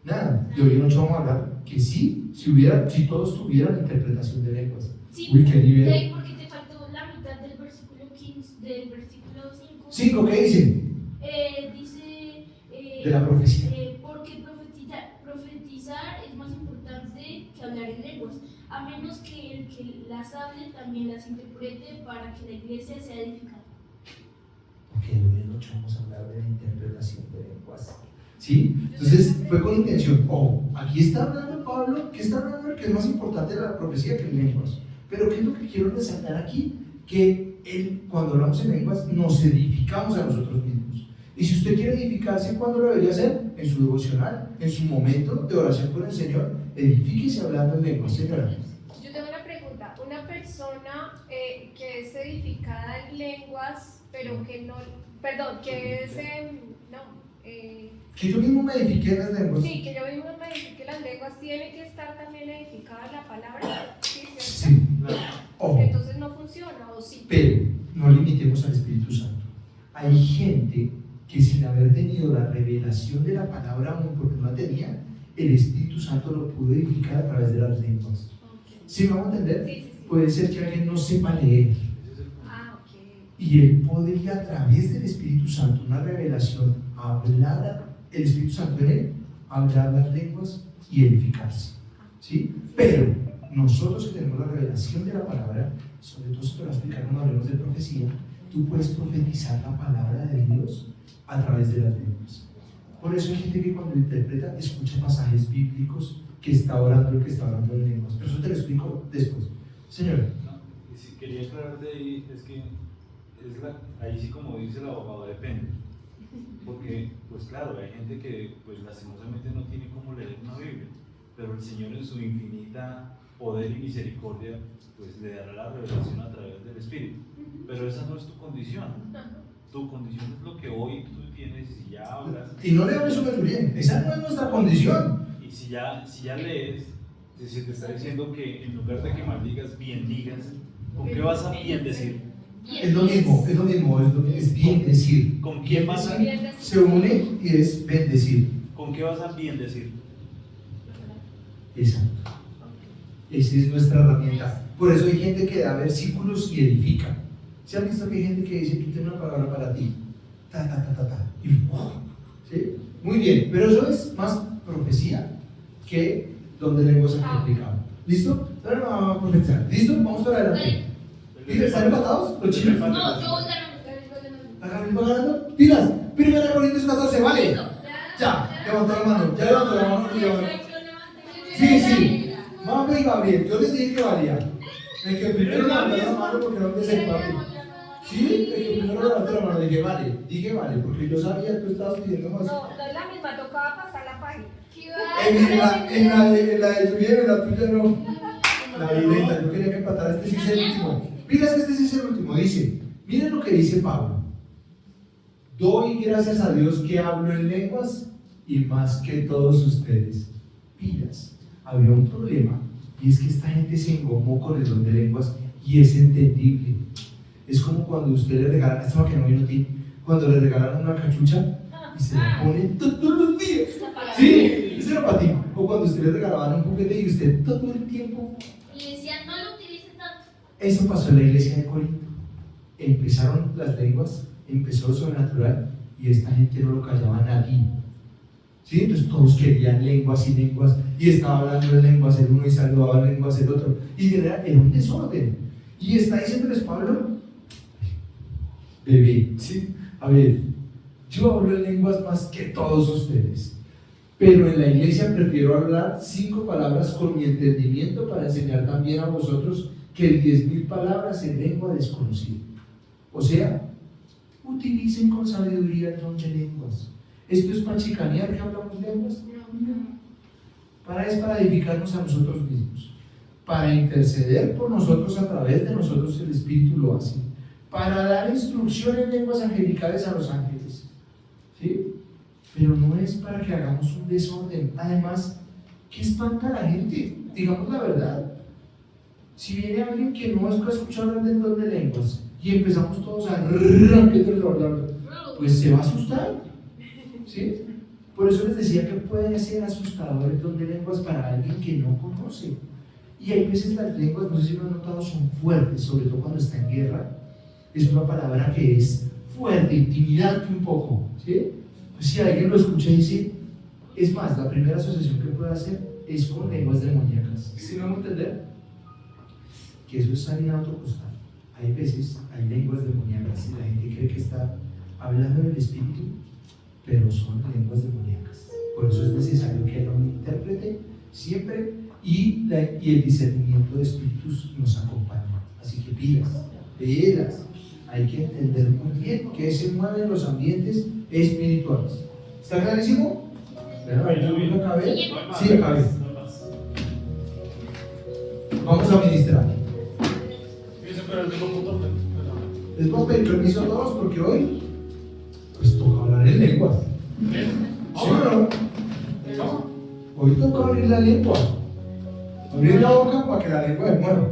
Nada. De hoy en ocho vamos a hablar que sí, si todos tuvieran interpretación de lenguas. Sí, Uy, qué nivel. porque te faltó la mitad del versículo 15, del versículo 5. 5, ¿qué dice? Dice De la profecía. porque profetizar es más importante que hablar en lenguas, a menos que el que las hable también las interprete para que la iglesia sea edificada. Porque hoy en noche vamos a hablar de la interpretación de lenguas. ¿Sí? Entonces fue con intención. Ojo, aquí está hablando Pablo, que está hablando de que es más importante la profecía que en lenguas. Pero ¿qué es lo que quiero resaltar aquí? Que cuando hablamos en lenguas nos edificamos a nosotros mismos. Y si usted quiere edificarse, ¿cuándo lo debería hacer? En su devocional, en su momento de oración con el Señor, edifíquese hablando en lenguas, señora. Yo tengo una pregunta. Una persona que es edificada en lenguas, pero que no, perdón, que es, Que yo mismo me edifiqué en las lenguas. sí, que yo mismo me edifique las lenguas, tiene que estar también edificada en la palabra, ¿sí? ¿Cierto? Sí. Ojo. Entonces no funciona, ¿o sí? Pero no limitemos al Espíritu Santo. Hay gente que sin haber tenido la revelación de la palabra aún, porque no la tenía, el Espíritu Santo lo pudo edificar a través de las lenguas. ¿Sí me vamos a entender? Sí, sí, sí. Puede ser que alguien no sepa leer Ah, ok. y él podría a través del Espíritu Santo, una revelación, hablar, el Espíritu Santo en él, hablar las lenguas y edificarse. ¿Sí? Pero nosotros que tenemos la revelación de la palabra, sobre todo se te va a explicar cuando hablemos de profecía, tú puedes profetizar la palabra de Dios a través de las lenguas. Por eso hay gente que cuando interpreta escucha pasajes bíblicos que está orando, que está hablando en lenguas. Pero eso te lo explico después. Señora. No, y si quería aclarar de ahí, es que ahí sí, como dice el abogado, depende. Porque, pues claro, hay gente que pues lastimosamente no tiene cómo leer una Biblia, pero el Señor en su infinita poder y misericordia pues le dará la revelación a través del Espíritu. Pero esa no es tu condición. Tu condición es lo que hoy tú tienes y si ya hablas. Y no le hables súper bien, esa no es nuestra condición. Y si ya lees, se te está diciendo que en lugar de que maldigas, bien digas, ¿con qué vas a bien decir? Es lo mismo, es bien decir. ¿Con quién vas a Bien decir. Se une y es bendecir. ¿Con qué vas a bien decir? Exacto. Esa es nuestra herramienta. Por eso hay gente que da versículos y edifica. ¿Se han visto que hay gente que dice, aquí tengo una palabra para ti? Ta, ta, ta, ta, ta. Y, ¿sí? Muy bien, pero eso es más profecía que donde lenguas ejemplificado. ¿Listo? Ahora vamos a profetizar. ¿Listo? Vamos para adelante. ¿Están empatados los chinos? No, yo voy ganando. ¿Acá me ganando? ¡Pilas! 1 Corintios 14, ¿vale? Ya, levantó la mano. Ya levantó la mano. Sí. Vamos, Gabriel, yo les dije que valía. El que primero levantó la mano porque era un desempate. Sí, el que primero levantó la mano, dije vale, porque yo sabía que tú estabas pidiendo más. No, no es la misma, tocaba pasar la página. En la de tu bien, en la tuya no. La violenta, yo quería que empatara, este sí es el último. Mira, este sí es el último, dice, miren lo que dice Pablo. Doy gracias a Dios que hablo en lenguas y más que todos ustedes. Pilas, había un problema y es que esta gente se engomó con el don de lenguas y es entendible. Es como cuando usted le regalan, esto que no vino a ti, cuando le regalan una cachucha y se la ponen todos los días. Sí, eso era para ti. O cuando usted le regalaban un juguete y usted todo el tiempo. Y decían, no lo utilicen tanto. Eso pasó en la iglesia de Corinto. Empezaron las lenguas, empezó lo sobrenatural y esta gente no lo callaba a nadie. ¿Sí? Entonces todos querían lenguas y lenguas y estaba hablando en lenguas el uno y saludaba en lenguas el otro. Y era un desorden. Y está diciéndoles Pablo, bebé, ¿sí? A ver, yo hablo en lenguas más que todos ustedes, pero en la iglesia prefiero hablar 5 palabras con mi entendimiento para enseñar también a vosotros que 10.000 palabras en lengua desconocida. O sea, utilicen con sabiduría el don de lenguas. ¿Esto es para chicanear que hablamos lenguas? No. Para edificarnos a nosotros mismos, para interceder por nosotros a través de nosotros, el Espíritu lo hace, para dar instrucción en lenguas angelicales a los ángeles, ¿sí? Pero no es para que hagamos un desorden. Además, ¿qué espanta a la gente? Digamos la verdad. Si viene alguien que no ha escuchado hablar del don de lenguas y empezamos todos a pues se va a asustar, ¿sí? Por eso les decía que puede ser asustador el don de lenguas para alguien que no conoce. Y hay veces las lenguas, no sé si lo han notado, son fuertes, sobre todo cuando está en guerra. Es una palabra que es fuerte, intimidante un poco, ¿sí? Pues si alguien lo escucha y dice, es más, la primera asociación que puede hacer es con lenguas demoníacas. ¿Sí me vamos a entender? Que eso es harina a otro costal. Hay veces, hay lenguas demoníacas y la gente cree que está hablando en el espíritu, pero son lenguas demoníacas. Por eso es necesario que haya un intérprete siempre y el discernimiento de espíritus nos acompaña. Así que pilas. Hay que entender muy bien que se mueven los ambientes espirituales. ¿Está clarísimo? Bueno, yo acabé. Sí, acabé. vamos a ministrar. Eso, pero el mismo punto. Les voy a pedir permiso a todos porque hoy, pues toca hablar en lenguas. ¿Sí o no? Hoy toca abrir la lengua. Abrir la boca para que la lengua se mueva.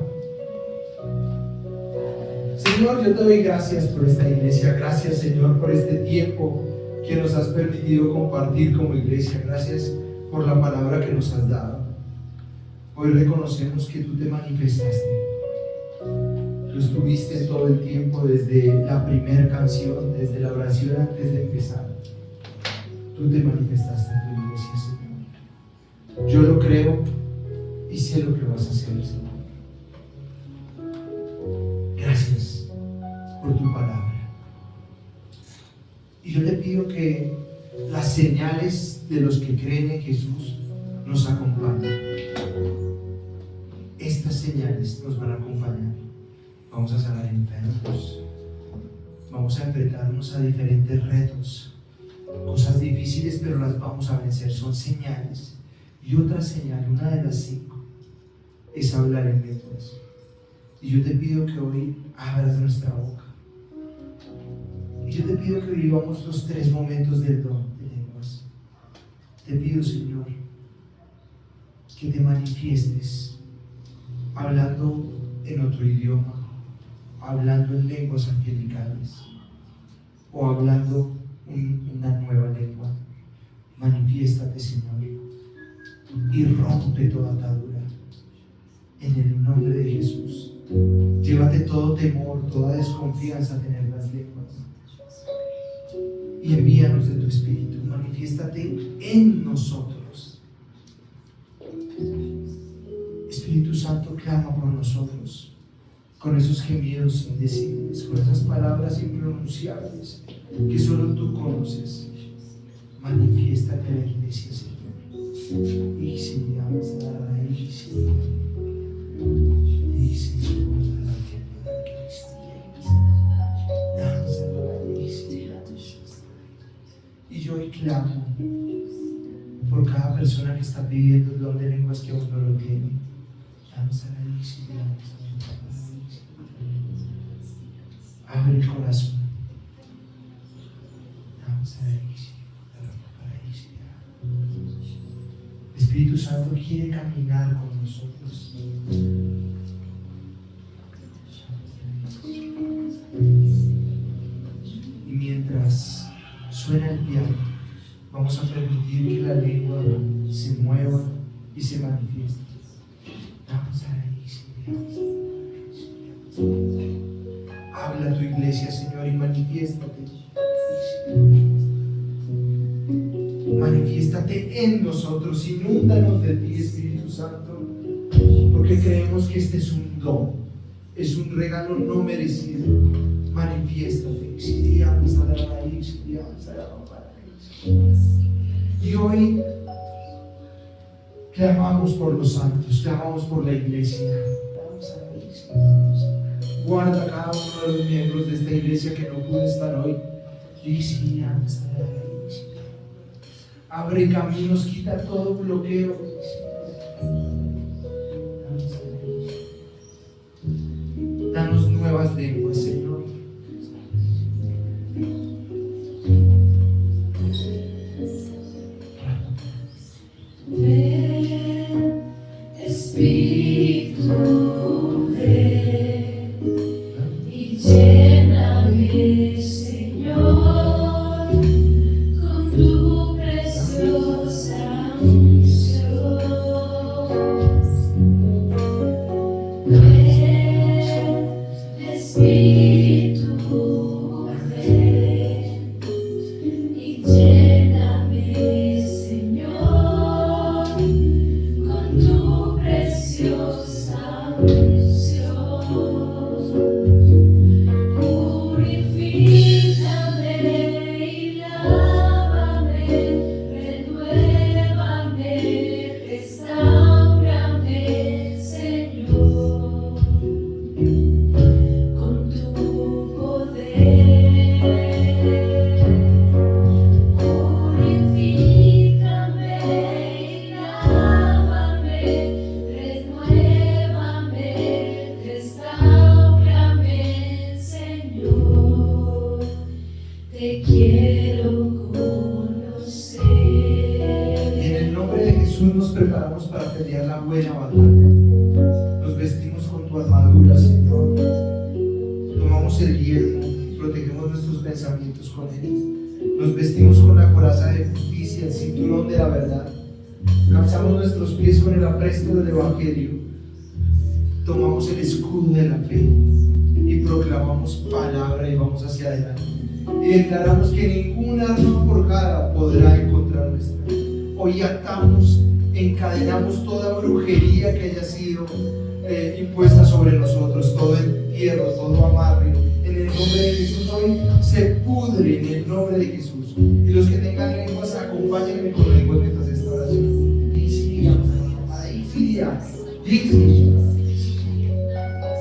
Señor, yo te doy gracias por esta iglesia. Gracias, Señor, por este tiempo que nos has permitido compartir como iglesia. Gracias por la palabra que nos has dado. Hoy reconocemos que tú te manifestaste. Tú estuviste todo el tiempo desde la primera canción, desde la oración antes de empezar. Tú te manifestaste en tu iglesia, Señor. Yo lo creo y sé lo que vas a hacer, Señor. Gracias por tu palabra. Y yo te pido que las señales de los que creen en Jesús nos acompañen. Estas señales nos van a acompañar. Vamos a sanar enfermos. Vamos a enfrentarnos a diferentes retos. Cosas difíciles, pero las vamos a vencer. Son señales. Y otra señal, una de las 5, es hablar en lenguas. Y yo te pido que hoy abras nuestra boca. Y yo te pido que vivamos los 3 momentos del don de lenguas. Te pido, Señor, que te manifiestes hablando en otro idioma, hablando en lenguas angelicales o hablando una nueva lengua. Manifiéstate, Señor, y rompe toda atadura en el nombre de Jesús. Llévate todo temor, toda desconfianza a tener las lenguas y envíanos de tu Espíritu. Manifiéstate en nosotros. Espíritu Santo, clama por nosotros con esos gemidos indecibles, con esas palabras impronunciables que solo tú conoces. Manifiéstate en la iglesia, Señor. Y si amas a la raíz, y yo hoy clamo por cada persona que está pidiendo el don de lenguas que aún no lo tiene. Abre el corazón. El Espíritu Santo quiere caminar con nosotros. Y mientras suena el piano, vamos a permitir que la lengua se mueva y se manifieste. Habla a tu iglesia, Señor, y manifiéstate. Manifiéstate en nosotros, inúndanos de ti, Espíritu Santo, porque creemos que este es un don, es un regalo no merecido. Manifiéstate. Y hoy clamamos por los santos, clamamos por la iglesia. Guarda a cada uno de los miembros de esta iglesia que no pudo estar hoy. Abre caminos, quita todo bloqueo. Danos nuevas lenguas, Señor. Ven, Espíritu, ven y lléname, Señor, con tu preciosa unción. Ven, Espíritu, ven y lléname, Señor, con tu preciosa unción. tomamos el yelmo, protegemos nuestros pensamientos con él. Nos vestimos con la coraza de justicia, el cinturón de la verdad. Calzamos nuestros pies con el apresto del Evangelio. Tomamos el escudo de la fe y proclamamos palabra y vamos hacia adelante. Y declaramos que ningún arma forjada podrá encontrar nuestra. Hoy atamos, encadenamos toda brujería que haya sido impuesta sobre nosotros, todo entierro, todo amarre. En el nombre de Jesús hoy se pudre en el nombre de Jesús. Y los que tengan lenguas, acompáñenme con lenguas mientras esta oración.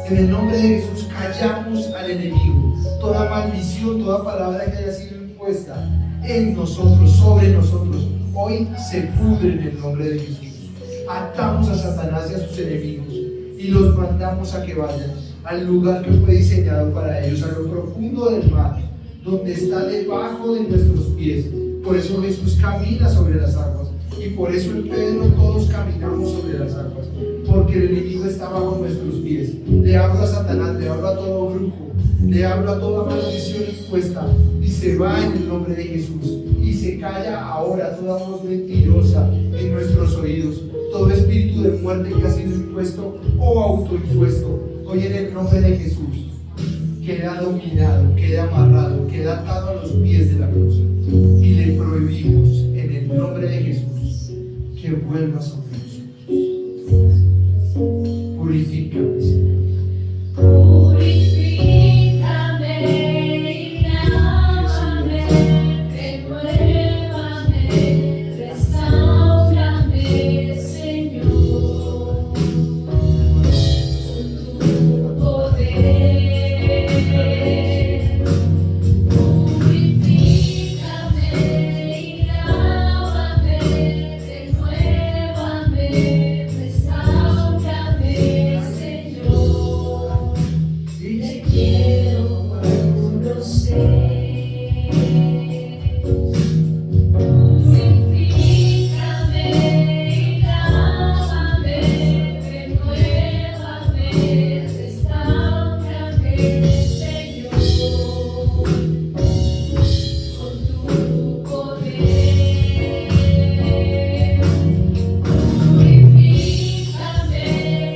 En el nombre de Jesús callamos al enemigo. Toda maldición, toda palabra que haya sido impuesta en nosotros, sobre nosotros, hoy se pudre en el nombre de Jesús. Atamos a Satanás y a sus enemigos y los mandamos a que vayan al lugar que fue diseñado para ellos, a lo profundo del mar, donde está debajo de nuestros pies. Por eso Jesús camina sobre las aguas y por eso en Pedro todos caminamos sobre las aguas, porque el enemigo está bajo nuestros pies. Le hablo a Satanás, le hablo a todo brujo, le hablo a toda maldición impuesta y se va en el nombre de Jesús. Y se calla ahora toda voz mentirosa en nuestros oídos, todo espíritu de muerte que ha sido impuesto o autoimpuesto. Hoy en el nombre de Jesús queda dominado, queda amarrado, queda atado a los pies de la cruz. Y le prohibimos en el nombre de Jesús que vuelva sobre nosotros. Purifícame, Señor. Purifícame y lávame, renuévame, restáurame, Señor, con tu poder. Purifícame y lávame, renuévame, restáurame, Señor. Te quiero conocer. Purifícame y lávame, renuévame, restáurame, Señor, con tu poder. Purifícame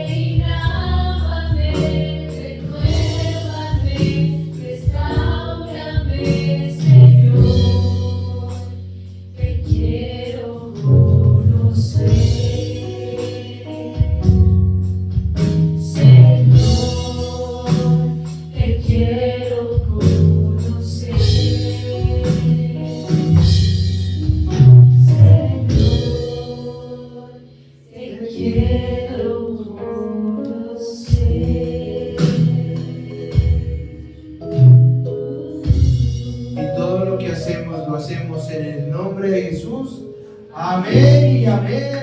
y lávame, renuévame, restáurame, Señor, te quiero conocer. Señor, te quiero conocer. Señor, te quiero conocer. Y todo lo que hacemos lo hacemos en el nombre de Jesús. Amén y amén.